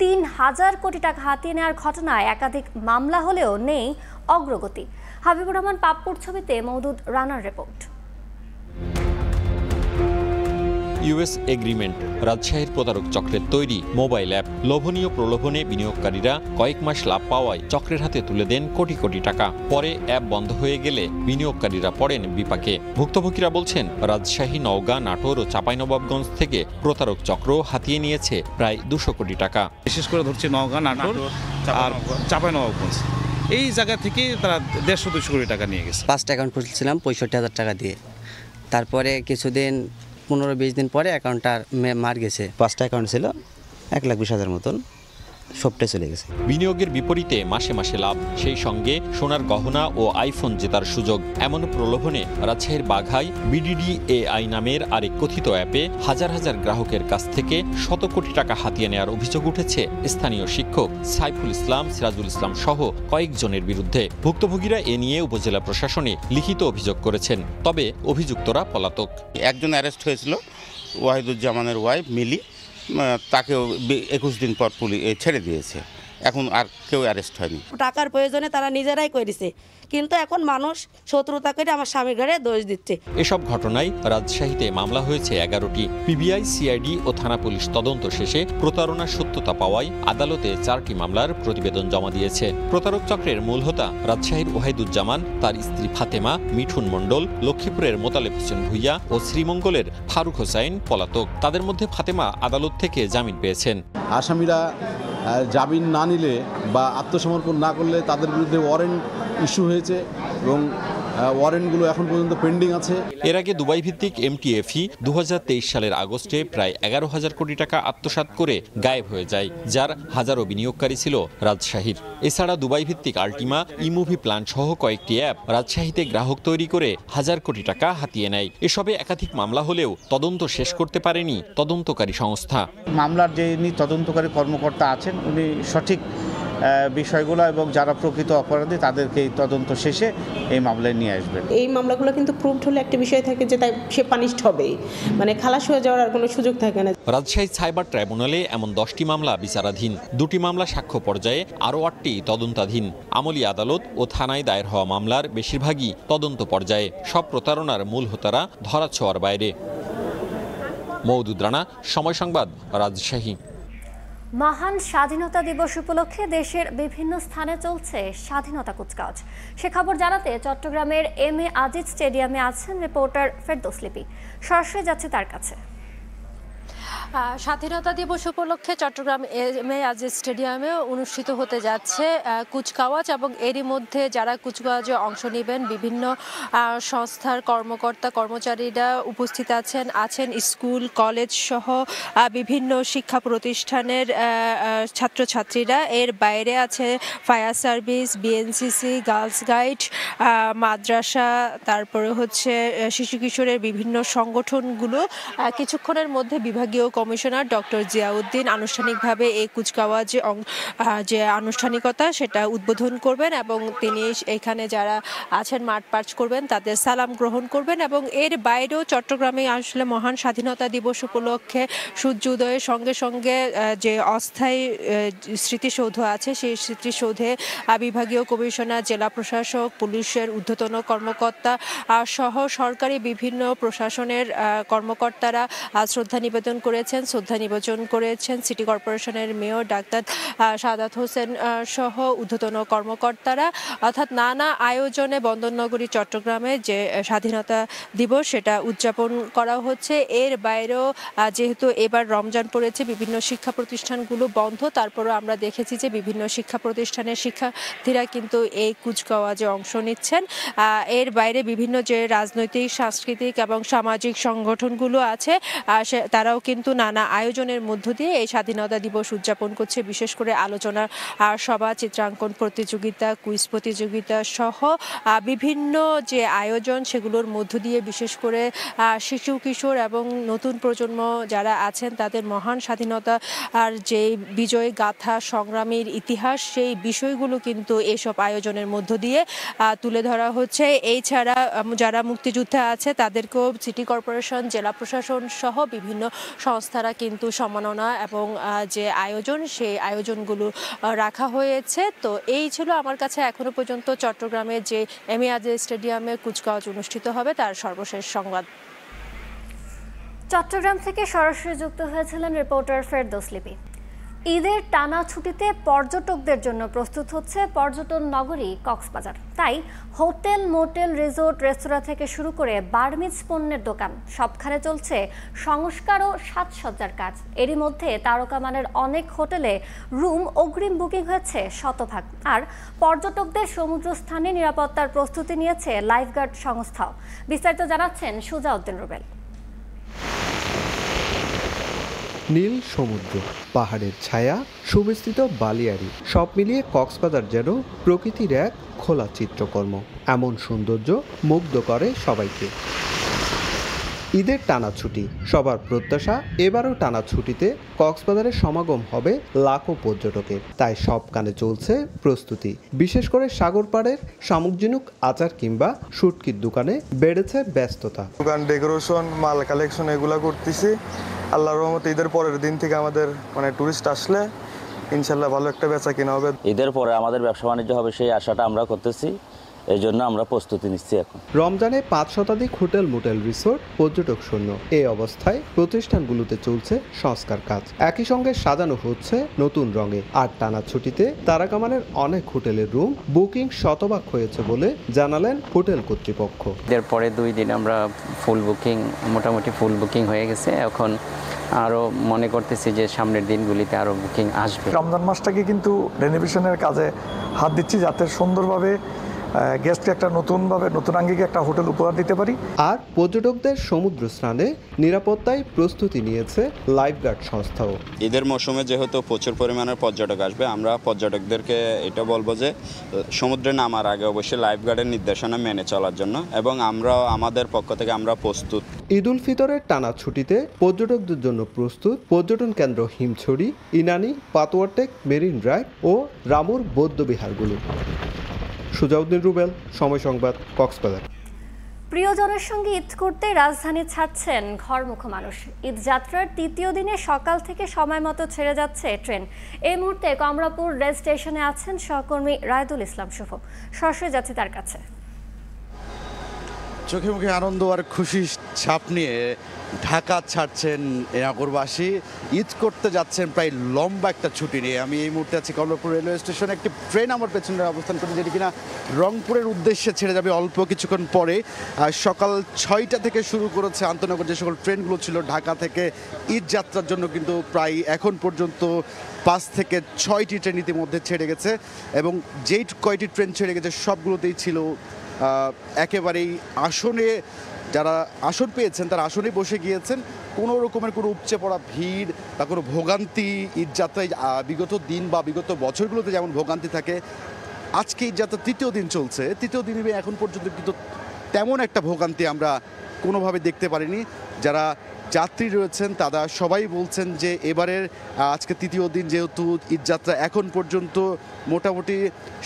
3000 কোটি টাকা হাতিয়ে নেওয়ার ঘটনায় একাধিক মামলা হলেও নেই অগ্রগতি। হাবিবুর রহমান পাপ্পুর ছবিতে মওদুদ রানার রিপোর্ট। ইউএস এগ্রিমেন্ট রাজশাহীর প্রতারক চক্রের তৈরি মোবাইল অ্যাপ। লোভনীয় প্রলোভনে বিনিয়োগকারীরা কয়েক মাস লাভ পাওয়ায় চক্রের হাতে তুলে দেন কোটি কোটি টাকা। পরে অ্যাপ বন্ধ হয়ে গেলে বিনিয়োগকারীরা পড়েন বিপাকে। ভুক্তভোগীরা বলছেন রাজশাহী, নওগাঁ, নাটোর ও চাঁপাইনবাবগঞ্জ থেকে প্রতারক চক্র হাতিয়ে নিয়েছে প্রায় 200 কোটি টাকা। বিশেষ করে ধরছি নওগাঁ, নাটোর আর চাঁপাইনবাবগঞ্জ, এই জায়গা থেকে তারা 150-200 কোটি টাকা নিয়ে গেছে। 5টা অ্যাকাউন্ট খুলছিলাম 65,000 টাকা দিয়ে। তারপরে কিছুদিন 15-20 দিন পরে অ্যাকাউন্টটা মার গেছে। 5টা অ্যাকাউন্ট ছিল 1,20,000 মতন, সবটাই চলে গেছে। বিনিয়োগের বিপরীতে মাসে মাসে লাভ, সেই সঙ্গে সোনার গহনা ও আইফোন জেতার সুযোগ। এমন প্রলোভনে রাজশাহীর বাঘাই BDDAI নামের আরেক কথিত অ্যাপে হাজার হাজার গ্রাহকের কাছ থেকে শত কোটি টাকা হাতিয়ে নেওয়ার অভিযোগ উঠেছে স্থানীয় শিক্ষক সাইফুল ইসলাম, সিরাজুল ইসলাম সহ কয়েকজনের বিরুদ্ধে। ভুক্তভোগীরা এ নিয়ে উপজেলা প্রশাসনে লিখিত অভিযোগ করেছেন, তবে অভিযুক্তরা পলাতক। একজন অ্যারেস্ট হয়েছিল, ওয়াহিদুজ্জামানের ওয়াইফ মিলি, তাকেও 21 দিন পর পুলিশ ছেড়ে দিয়েছে। এখন আর কেউ অ্যারেস্ট হয়নি। টাকার প্রয়োজনে তারা নিজেরাই করেছে, কিন্তু এখন মানুষ শত্রুতা করে আমার স্বামীর ঘরে দোষ দিচ্ছে। এসব ঘটনায় রাজশাহীতে মামলা হয়েছে 11টি। পিবিআই, সিআইডি ও থানা পুলিশ তদন্ত শেষে প্রতারণার সত্যতা পাওয়ায় আদালতে 4টি মামলার প্রতিবেদন জমা দিয়েছে। প্রতারক চক্রের মূল হোতা রাজশাহীর ওয়াহিদুজ্জামান, তার স্ত্রী ফাতেমা, মিঠুন মণ্ডল, লক্ষ্মীপুরের মোতালেব হোসেন ভুইয়া ও শ্রীমঙ্গলের ফারুক হোসাইন পলাতক। তাদের মধ্যে ফাতেমা আদালত থেকে জামিন পেয়েছেন। আসামিরা জামিন না নিলে বা আত্মসমর্পণ না করলে তাদের বিরুদ্ধে ওয়ারেন্ট ইস্যু হয়েছে এবং ওয়ারেন্টগুলো এখন পর্যন্ত পেন্ডিং আছে। এর আগে দুবাই ভিত্তিক এমটিএফই 2023 সালের আগস্টে প্রায় 11,000 কোটি টাকা আত্মসাৎ করে গায়েব হয়ে যায়, যার হাজারো বিনিয়োগকারী ছিল রাজশাহীর। এছাড়া দুবাই ভিত্তিক আল্টিমা, ইমুভি প্ল্যান সহ কয়েকটি অ্যাপ রাজশাহীতে গ্রাহক তৈরি করে 1000 কোটি টাকা হাতিয়ে নেয়। এসবে একাধিক মামলা হলেও তদন্ত শেষ করতে পারেনি তদন্তকারী সংস্থা। মামলার যিনি তদন্তকারী কর্মকর্তা আছেন উনি সঠিক বিষয়গুলো এবং যারা প্রকৃত অপরাধী তাদেরকে তদন্ত শেষে এই মামলায় নিয়ে আসবেন। এই মামলাগুলো কিন্তু প্রুভড হলে একটা বিষয় থাকে যে তাই সে পানিশড হবেই, মানে খালাস হয়ে যাওয়ার আর কোনো সুযোগ থাকে না। রাজশাহী সাইবার ট্রাইব্যুনালে এমন 10টি মামলা বিচারাধীন, 2টি মামলা সাক্ষ্য পর্যায়ে, আরও 8টি তদন্তাধীন। আমলি আদালত ও থানায় দায়ের হওয়া মামলার বেশিরভাগই তদন্ত পর্যায়ে। সব প্রতারণার মূল হোতারা ধরাছোঁয়ার বাইরে। মওদুদ রানা, সময় সংবাদ, রাজশাহী। মহান স্বাধীনতা দিবস উপলক্ষে দেশের বিভিন্ন স্থানে চলছে স্বাধীনতা কুচকাওয়াজ। সে খবর জানাতে চট্টগ্রামের এম.এ. আজিজ স্টেডিয়ামে আছেন রিপোর্টার ফেরদৌস লিপি। সরাসরি যাচ্ছে তার কাছে। স্বাধীনতা দিবস উপলক্ষে চট্টগ্রাম এম.এ. আজিজ স্টেডিয়ামে অনুষ্ঠিত হতে যাচ্ছে কুচকাওয়াজ, এবং এরই মধ্যে যারা কুচকাওয়াজে অংশ নেবেন বিভিন্ন সংস্থার কর্মকর্তা কর্মচারীরা উপস্থিত আছেন স্কুল কলেজ সহ বিভিন্ন শিক্ষা প্রতিষ্ঠানের ছাত্রছাত্রীরা। এর বাইরে আছে fire service, BNCC, girls guide, মাদ্রাসা, তারপরে হচ্ছে শিশু কিশোরের বিভিন্ন সংগঠনগুলো। কিছুক্ষণের মধ্যে বিভাগীয় কমিশনার ডক্টর জিয়াউদ্দিন আনুষ্ঠানিকভাবে এই কুচকাওয়াজে যে আনুষ্ঠানিকতা সেটা উদ্বোধন করবেন, এবং তিনি এখানে যারা আছেন মাঠ পার্চ করবেন, তাদের সালাম গ্রহণ করবেন। এবং এর বাইরেও চট্টগ্রামে আসলে মহান স্বাধীনতা দিবস উপলক্ষে সূর্য উদয়ের সঙ্গে সঙ্গে যে অস্থায়ী স্মৃতিসৌধ আছে সেই স্মৃতিসৌধে বিভাগীয় কমিশনার, জেলা প্রশাসক, পুলিশের ঊর্ধ্বতন কর্মকর্তা সহ সরকারি বিভিন্ন প্রশাসনের কর্মকর্তারা শ্রদ্ধা নিবেদন করেছেন সিটি কর্পোরেশনের মেয়র ডাক্তার সাদাত হোসেন সহ ঊর্ধ্বতন কর্মকর্তারা। অর্থাৎ নানা আয়োজনে বন্দরনগরী চট্টগ্রামে যে স্বাধীনতা দিবস সেটা উদযাপন করা হচ্ছে। এর বাইরেও যেহেতু এবার রমজান পড়েছে, বিভিন্ন শিক্ষা প্রতিষ্ঠানগুলো বন্ধ, তারপরও আমরা দেখেছি যে বিভিন্ন শিক্ষা প্রতিষ্ঠানের শিক্ষার্থীরা কিন্তু এই কুচকাওয়াজে অংশ নিচ্ছেন। এর বাইরে বিভিন্ন যে রাজনৈতিক, সাংস্কৃতিক এবং সামাজিক সংগঠনগুলো আছে তারাও কিন্তু নানা আয়োজনের মধ্য দিয়ে এই স্বাধীনতা দিবস উদযাপন করছে। বিশেষ করে আলোচনা সভা, চিত্রাঙ্কন প্রতিযোগিতা, কুইজ প্রতিযোগিতা সহ বিভিন্ন যে আয়োজন সেগুলোর মধ্য দিয়ে বিশেষ করে শিশু কিশোর এবং নতুন প্রজন্ম যারা আছেন তাদের মহান স্বাধীনতা আর যে বিজয় গাথা, সংগ্রামের ইতিহাস, সেই বিষয়গুলো কিন্তু এসব আয়োজনের মধ্য দিয়ে তুলে ধরা হচ্ছে। এছাড়া যারা মুক্তিযুদ্ধে আছে তাদেরকেও সিটি কর্পোরেশন, জেলা প্রশাসন সহ বিভিন্ন সংস্থারা কিন্তু সম্মাননা এবং যে আয়োজন সেই আয়োজনগুলো রাখা হয়েছে। তো এই ছিল আমার কাছে এখনো পর্যন্ত চট্টগ্রামের যে এম.এ. আজিজ স্টেডিয়ামে কুচকাওয়াজ অনুষ্ঠিত হবে তার সর্বশেষ সংবাদ। চট্টগ্রাম থেকে সরাসরি যুক্ত হয়েছিলেন রিপোর্টার ফেরদৌস লিপি। ঈদের টানা ছুটিতে পর্যটকদের জন্য প্রস্তুত হচ্ছে পর্যটন নগরী কক্সবাজার। তাই হোটেল, মোটেল, রিসোর্ট, রেস্তোরাঁ থেকে শুরু করে বার্মিজ পণ্যের দোকান সবখানে চলছে সংস্কার ও সাজসজ্জার কাজ। এরই মধ্যে তারকামানের অনেক হোটেলে রুম অগ্রিম বুকিং হয়েছে শতভাগ। আর পর্যটকদের সমুদ্রস্থানে নিরাপত্তার প্রস্তুতি নিয়েছে লাইফগার্ড সংস্থাও। বিস্তারিত জানাচ্ছেন সুজাউদ্দিন রুবেল। নীল সমুদ্র, পাহাড়ের ছায়া, সুবিস্তৃত বালিয়াড়ি, সব মিলিয়ে কক্সবাজার যেন প্রকৃতির এক খোলা চিত্রকর্ম। এমন সৌন্দর্য মুগ্ধ করে সবাইকে। ঈদের টানা ছুটি, সবার প্রত্যাশা এবারও টানা ছুটিতে কক্সবাজারের সমাগম হবে লাখো পর্যটকের। তাই সব কানে চলছে প্রস্তুতি। বিশেষ করে সাগর পাড়ের শামুকঝিনুক আচার কিংবা শুটকির দোকানে বেড়েছে ব্যস্ততা। দোকান ডেকোরেশন, মাল কালেকশন এগুলা করতেছি। আল্লাহর রহমতে ঈদের পরের দিন থেকে আমাদের টুরিস্ট আসলে ইনশাল্লাহ ভালো একটা বেচা কিনা হবে। ঈদের পরে আমাদের ব্যবসা বাণিজ্য হবে সেই আশাটা আমরা করতেছি, এই জন্য আমরা প্রস্তুতি নিচ্ছি। এখন রমজানে 5 শতাধিক হোটেল মোটেল রিসোর্ট পর্যটক শূন্য। এই অবস্থায় প্রতিষ্ঠানগুলোতে চলছে সংস্কার কাজ, একই সঙ্গে সাজানো হচ্ছে নতুন রঙে। আর টানা ছুটিতে তারা কামানের অনেক হোটেলের রুম বুকিং শতভাগ হয়েছে বলে জানালেন হোটেল কর্তৃপক্ষ। এর পরে 2 দিন আমরা ফুল বুকিং, মোটামুটি ফুল বুকিং হয়ে গেছে। এখন আরও মনে করতেছি যে সামনের দিনগুলিতে আরও বুকিং আসবে। রমজান মাসটাকে কিন্তু রেনোভেশনের কাজে হাত দিচ্ছি, যাতে সুন্দরভাবে গেস্টকে একটা নতুন আঙ্গিকে একটা হোটেল উপহার দিতে পারি। আর পর্যটকদের সমুদ্র স্নানে নিরাপত্তায় প্রস্তুতি নিয়েছে লাইফগার্ড সংস্থাও। ঈদের মৌসুমে যেহেতু প্রচুর পরিমাণের পর্যটক আসবে, আমরা পর্যটকদেরকে এটা বলবো যে সমুদ্রে নামার আগে অবশ্যই লাইফগার্ডের নির্দেশনা মেনে চলার জন্য, এবং আমরা আমাদের পক্ষ থেকে আমরা প্রস্তুত। ঈদ উল ফিতরের টানা ছুটিতে পর্যটকদের জন্য প্রস্তুত পর্যটন কেন্দ্র হিমছড়ি, ইনানি, পাতোয়ারটেক, মেরিন ড্রাইভ ও রামুর বৌদ্ধবিহারগুলো। সুজাউদ্দিন রুবেল, সময় সংবাদ, কক্সবাজার। প্রিয়জনের সঙ্গে ঈদ করতে রাজধানী ছাড়ছেন ঘরমুখ মানুষ। ঈদ যাত্রার 3য় দিনে সকাল থেকে সময় মতো ছেড়ে যাচ্ছে ট্রেন। এই মুহূর্তে কমলাপুর রেল স্টেশনে আছেন সহকর্মী রায়দুল ইসলাম শুভ। সরাসরি যাচ্ছে তার কাছে। চোখে মুখে আনন্দ আর খুশির ছাপ নিয়ে ঢাকা ছাড়ছেন নগরবাসী, ঈদ করতে যাচ্ছেন প্রায় লম্বা একটা ছুটি নিয়ে। আমি এই মুহূর্তে আছি কমলাপুর রেলওয়ে স্টেশনে। একটি ট্রেন আমার পেছনে অবস্থান করে, যেটি কিনা রংপুরের উদ্দেশ্যে ছেড়ে যাবে অল্প কিছুক্ষণ পরে। সকাল 6টা থেকে শুরু করেছে আন্তনগর যে সকল ট্রেনগুলো ছিল ঢাকা থেকে ঈদ যাত্রার জন্য, কিন্তু প্রায় এখন পর্যন্ত 5 থেকে 6টি ট্রেন ইতিমধ্যে ছেড়ে গেছে, এবং যেই কয়টি ট্রেন ছেড়ে গেছে সবগুলোতেই ছিল একেবারেই আসনে, যারা আসন পেয়েছেন তারা আসনে বসে গিয়েছেন। কোনো রকমের কোনো উপচে পড়া ভিড় বা কোনো ভোগান্তি ঈদ যাত্রায় বিগত দিন বা বিগত বছরগুলোতে যেমন ভোগান্তি থাকে, আজকে ঈদ যাত্রা 3য় দিন চলছে। 3য় দিনে এখন পর্যন্ত কিন্তু তেমন একটা ভোগান্তি আমরা কোনোভাবে দেখতে পারিনি। যারা যাত্রী রয়েছেন তারা সবাই বলছেন যে এবারের আজকে 3য় দিন যেহেতু ঈদ যাত্রা, এখন পর্যন্ত মোটামুটি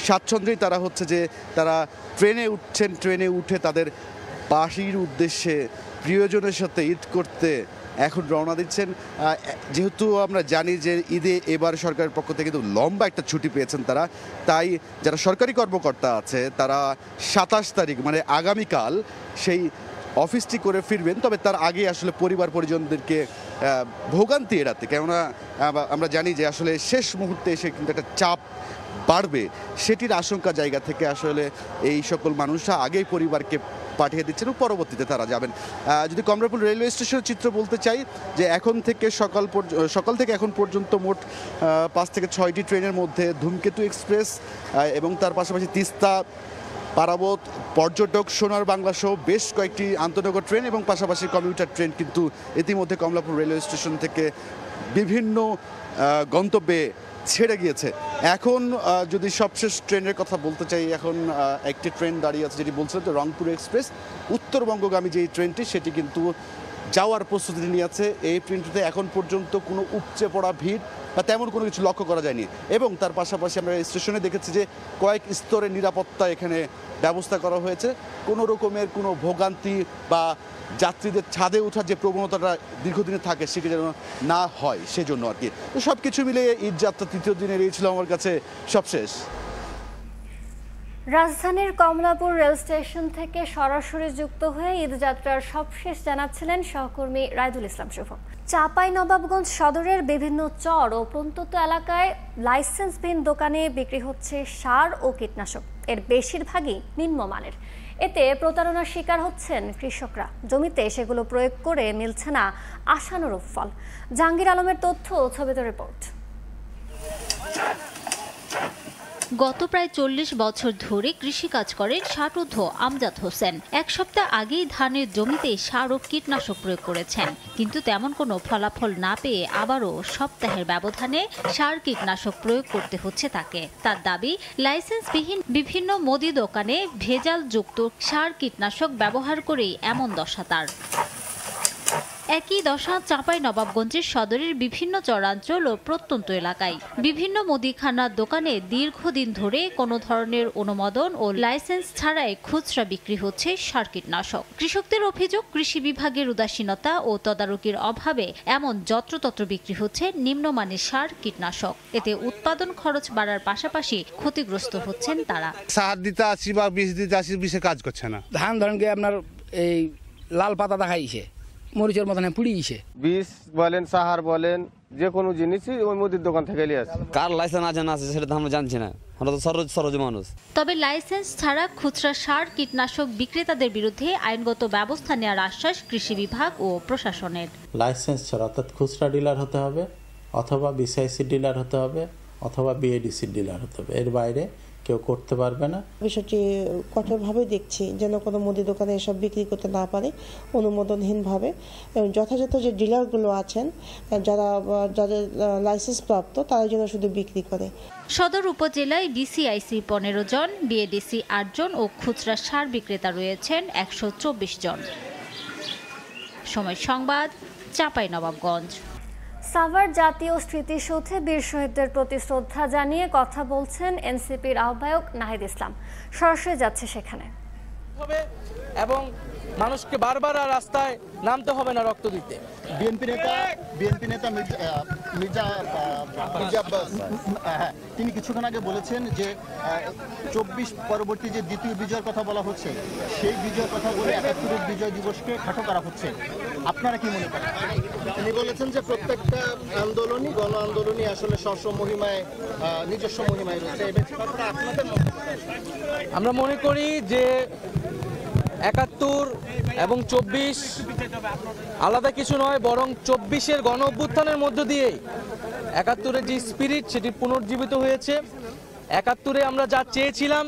স্বাচ্ছন্দ্যেই তারা হচ্ছে যে তারা ট্রেনে উঠছেন, ট্রেনে উঠে তাদের বাড়ির উদ্দেশ্যে প্রিয়জনের সাথে ঈদ করতে এখন রওনা দিচ্ছেন। যেহেতু আমরা জানি যে ঈদে এবার সরকারের পক্ষ থেকে কিন্তু লম্বা একটা ছুটি পেয়েছেন তারা, তাই যারা সরকারি কর্মকর্তা আছে তারা 27 তারিখ মানে আগামীকাল সেই অফিসটি করে ফিরবেন। তবে তার আগে আসলে পরিবার পরিজনদেরকে ভোগান্তি এড়াতে, কেননা আমরা জানি যে আসলে শেষ মুহূর্তে এসে কিন্তু একটা চাপ বাড়বে, সেটির আশঙ্কা জায়গা থেকে আসলে এই সকল মানুষরা আগেই পরিবারকে পাঠিয়ে দিচ্ছেন এবং পরবর্তীতে তারা যাবেন। যদি কমলাপুর রেলওয়ে স্টেশনের চিত্র বলতে চাই, যে এখন থেকে সকাল থেকে এখন পর্যন্ত মোট 5 থেকে 6টি ট্রেনের মধ্যে ধূমকেতু এক্সপ্রেস এবং তার পাশাপাশি তিস্তা, পারাবত, পর্যটক, সোনার বাংলা সহ বেশ কয়েকটি আন্তনগর ট্রেন এবং পাশাপাশি কমিউটার ট্রেন কিন্তু ইতিমধ্যে কমলাপুর রেলওয়ে স্টেশন থেকে বিভিন্ন গন্তব্যে ছেড়ে গিয়েছে। এখন যদি সবশেষ ট্রেনের কথা বলতে চাই, এখন একটি ট্রেন দাঁড়িয়ে আছে যেটি বলছিল যে রংপুর এক্সপ্রেস, উত্তরবঙ্গগামী যে ট্রেনটি সেটি কিন্তু যাওয়ার প্রস্তুতি নিয়ে আছে। এই ট্রেনটিতে এখন পর্যন্ত কোনো উপচে পড়া ভিড় বা তেমন কোনো কিছু লক্ষ্য করা যায়নি, এবং তার পাশাপাশি আমরা স্টেশনে দেখেছি যে কয়েক স্তরের নিরাপত্তা এখানে ব্যবস্থা করা হয়েছে। কোনো রকমের কোনো ভোগান্তি বা যাত্রীদের ছাদে ওঠার যে প্রবণতাটা দীর্ঘদিনে থাকে সেটি যেন না হয় সেজন্য আর কি। তো সব কিছু মিলিয়ে ঈদ যাত্রা 3য় দিনের এই ছিল আমার কাছে সবশেষ। রাজধানীর কমলাপুর রেল স্টেশন থেকে সরাসরি যুক্ত হয়ে ঈদ যাত্রার সবশেষ জানাচ্ছিলেন সহকর্মী রায়দুল ইসলাম শুভ। চাঁপাইনবাবগঞ্জ সদরের বিভিন্ন চর ও প্রত্যন্ত এলাকায় লাইসেন্সবিহীন দোকানে বিক্রি হচ্ছে সার ও কীটনাশক। এর বেশিরভাগই নিম্নমানের। এতে প্রতারণার শিকার হচ্ছেন কৃষকরা। জমিতে সেগুলো প্রয়োগ করে মিলছে না আশানুরূপ ফল। জাহাঙ্গীর আলমের তথ্য, ছবিতে রিপোর্ট। গত প্রায় 40 বছর ধরে কৃষিকাজ করেন ষাটোর্ধ্ব আমজাদ হোসেন। 1 সপ্তাহ আগেই ধানের জমিতে সার ও কীটনাশক প্রয়োগ করেছেন, কিন্তু তেমন কোনো ফলাফল না পেয়ে আবারও সপ্তাহের ব্যবধানে সার কীটনাশক প্রয়োগ করতে হচ্ছে তাকে। তার দাবি, লাইসেন্সবিহীন বিভিন্ন মুদি দোকানে ভেজাল যুক্ত সার কীটনাশক ব্যবহার করেই এমন দশা তার। একই দশা চাঁপাইনবাবগঞ্জের সদরের বিভিন্ন চরাঞ্চল ও প্রত্যন্ত এলাকায় বিভিন্ন মুদিখানার দোকানে দীর্ঘদিন ধরে কোনো ধরনের অনুমোদন ও লাইসেন্স ছাড়াই খুচরা বিক্রি হচ্ছে সার কীটনাশক। কৃষকদের অভিযোগ, কৃষি বিভাগের উদাসীনতা ও তদারকির অভাবে এমন যত্রতত্র বিক্রি হচ্ছে নিম্নমানের সার কীটনাশক। এতে উৎপাদন খরচ বাড়ার পাশাপাশি ক্ষতিগ্রস্ত হচ্ছেন তারা। সার দিতে আসি বা বীজ দিতে আসি, বিষে কাজ করছে না। ধান ধরেন আপনার এই লাল পাতা দেখাইছে, মরিচের মতন পুড়িয়েছে। বীজ বলেন, সাহার বলেন, যে কোনো জিনিসই ওই মুদির দোকান থেকে নিয়ে আসে। কার লাইসেন্স আছে না আছে সেটা তো আমরা জানছি না, আমরা তো সরজ মানুষ। তবে লাইসেন্স ছাড়া খুচরা সার কীটনাশক বিক্রেতাদের বিরুদ্ধে আইনগত ব্যবস্থা নেওয়ার আশ্বাস কৃষি বিভাগ ও প্রশাসনের। লাইসেন্স ছাড়া অর্থাৎ খুচরা ডিলার হতে হবে, অথবা বিসিআইসি ডিলার হতে হবে, অথবা বিএডিসি ডিলার হতে হবে। এর বাইরে কেউ করতে পারবে না। বিষয়টি কঠোরভাবে দেখছি যেন কোনো মুদি দোকানে এসব বিক্রি করতে না পারে অনুমোদনহীনভাবে, এবং যথাযথ যে ডিলারগুলো আছেন যাদের লাইসেন্স প্রাপ্ত তারা যেন শুধু বিক্রি করে। সদর উপজেলায় বিসিআইসি 15 জন, বিএডিসি 8 জন ও খুচরা সার বিক্রেতা রয়েছেন 124 জন। সময় সংবাদ, চাঁপাইনবাবগঞ্জ। সাভার জাতীয় স্মৃতিসৌধে বীর শহীদদের প্রতি শ্রদ্ধা জানিয়ে কথা বলছেন এনসিপির আহ্বায়ক নাহিদ ইসলাম। সরাসরি যাচ্ছে সেখানে এবং মানুষকে বারবার রাস্তায় নামতে হবে না রক্ত দিতে। বিএনপি নেতা মির্জা তিনি কিছুক্ষণ আগে বলেছেন যে 24 পরবর্তী যে দ্বিতীয় বিজয়ের কথা বলা হচ্ছে, সেই বিজয়ের কথা বলে 71 বিজয় দিবসকে খাটো করা হচ্ছে। আপনারা কি মনে করেন? তিনি বলেছেন যে প্রত্যেকটা আন্দোলনই গণ আন্দোলনই আসলে মহিমায় নিজস্ব মহিমায় রয়েছে। আমরা মনে করি যে 71 এবং 24 আলাদা কিছু নয়, বরং 24-এর গণ অভ্যুত্থানের মধ্য দিয়ে 71-এর যে স্পিরিট সেটি পুনর্জীবিত হয়েছে। 71-এ আমরা যা চেয়েছিলাম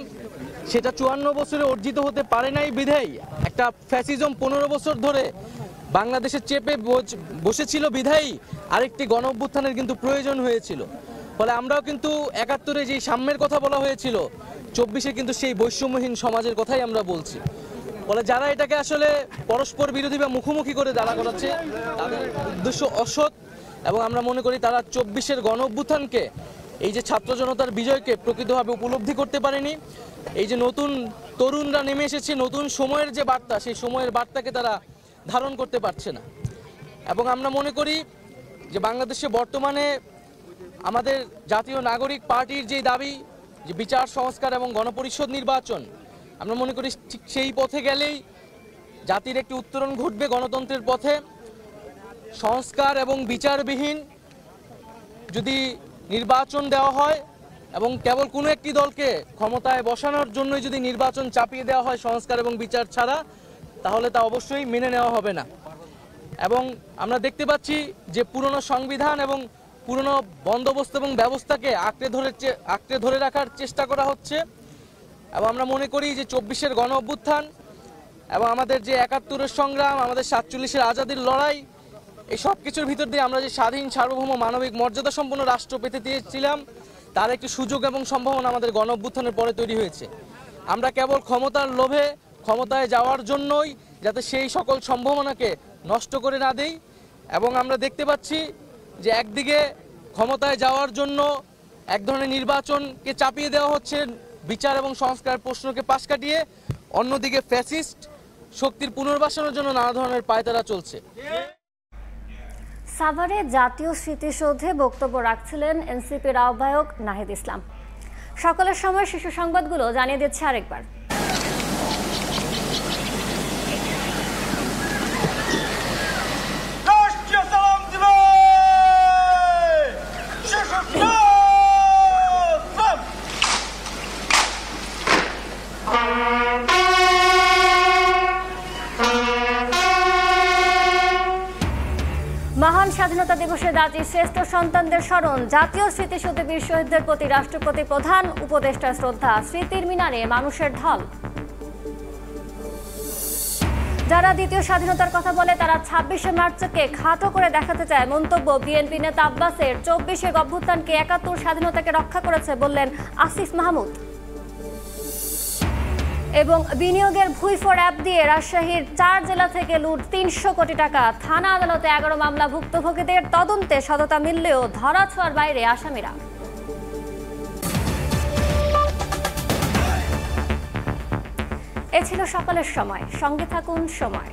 সেটা 54 বছরে অর্জিত হতে পারে নাই বিধায় একটা ফ্যাসিজম 15 বছর ধরে বাংলাদেশের চেপে বসেছিল বিধায় আরেকটি গণ অভ্যুত্থানের কিন্তু প্রয়োজন হয়েছিল। ফলে আমরাও কিন্তু 71-এ যে সাম্যের কথা বলা হয়েছিল, 24-এ কিন্তু সেই বৈষম্যহীন সমাজের কথাই আমরা বলছি। ফলে যারা এটাকে আসলে পরস্পর বিরোধী বা মুখোমুখি করে দাঁড়া করাচ্ছে তাদের উদ্দেশ্য অসৎ, এবং আমরা মনে করি তারা 24-এর গণ অভ্যুত্থানকে, এই যে ছাত্র জনতার বিজয়কে প্রকৃতভাবে উপলব্ধি করতে পারেনি। এই যে নতুন তরুণরা নেমে এসেছে, নতুন সময়ের যে বার্তা, সেই সময়ের বার্তাকে তারা ধারণ করতে পারছে না। এবং আমরা মনে করি যে বাংলাদেশে বর্তমানে আমাদের জাতীয় নাগরিক পার্টির যে দাবি যে বিচার সংস্কার এবং গণপরিষদ নির্বাচন, আমরা মনে করি ঠিক সেই পথে গেলেই জাতির একটি উত্তরণ ঘটবে গণতন্ত্রের পথে। সংস্কার এবং বিচারবিহীন যদি নির্বাচন দেওয়া হয় এবং কেবল কোনো একটি দলকে ক্ষমতায় বসানোর জন্যই যদি নির্বাচন চাপিয়ে দেওয়া হয় সংস্কার এবং বিচার ছাড়া, তাহলে তা অবশ্যই মেনে নেওয়া হবে না। এবং আমরা দেখতে পাচ্ছি যে পুরনো সংবিধান এবং পুরনো বন্দোবস্ত এবং ব্যবস্থাকে আঁকড়ে ধরে রাখার চেষ্টা করা হচ্ছে। এবং আমরা মনে করি যে 24-এর গণ অভ্যুত্থান এবং আমাদের যে 71-এর সংগ্রাম, আমাদের 47-এর আজাদির লড়াই, এই সব কিছুর ভিতর দিয়ে আমরা যে স্বাধীন, সার্বভৌম, মানবিক মর্যাদা সম্পন্ন রাষ্ট্র পেতে চেয়েছিলাম, তার একটি সুযোগ এবং সম্ভাবনা আমাদের গণ অভ্যুত্থানের পরে তৈরি হয়েছে। আমরা কেবল ক্ষমতার লোভে ক্ষমতায় যাওয়ার জন্যই যাতে সেই সকল সম্ভাবনাকে নষ্ট করে না দেই। এবং আমরা দেখতে পাচ্ছি যে একদিকে ক্ষমতায় যাওয়ার জন্য এক ধরনের নির্বাচনকে চাপিয়ে দেওয়া হচ্ছে, বিচার এবং সংস্কার প্রশ্নকে পাশ কাটিয়ে, অন্যদিকে ফ্যাসিস্ট শক্তির পুনর্বাসনের জন্য নানা ধরনের পায়তারা চলছে। সাভারে জাতীয় স্মৃতিসৌধে বক্তব্য রাখছিলেন এনসিপির আহ্বায়ক নাহিদ ইসলাম। সকালের সময় শিশু সংবাদগুলো জানিয়ে দিচ্ছে আরেকবার। মহান স্বাধীনতা দিবসে জাতির শ্রেষ্ঠ সন্তানদের স্মরণ, জাতীয় স্মৃতিসৌধে বীর শহীদদের প্রতি রাষ্ট্রপতি প্রধান উপদেষ্টার শ্রদ্ধা, স্মৃতির মিনারে মানুষের ঢল। যারা দ্বিতীয় স্বাধীনতার কথা বলে তারা 26শে মার্চকে খাটো করে দেখাতে চায়, মন্তব্য বিএনপি নেতা আব্বাসের। 24-এর অভ্যুত্থানকে 71 স্বাধীনতাকে রক্ষা করেছে বললেন আসিফ মাহমুদ। এবং বিনিয়োগের ভুইফোর অ্যাপ দিয়ে রাজশাহীর 4 জেলা থেকে লুট 300 কোটি টাকা। থানা আদালতে 11 মামলা, ভুক্তভোগীদের তদন্তে সততা মিললেও ধরাছোঁয়ার বাইরে আসামিরা। এ ছিল সকালের সময়। সঙ্গে থাকুন সময়।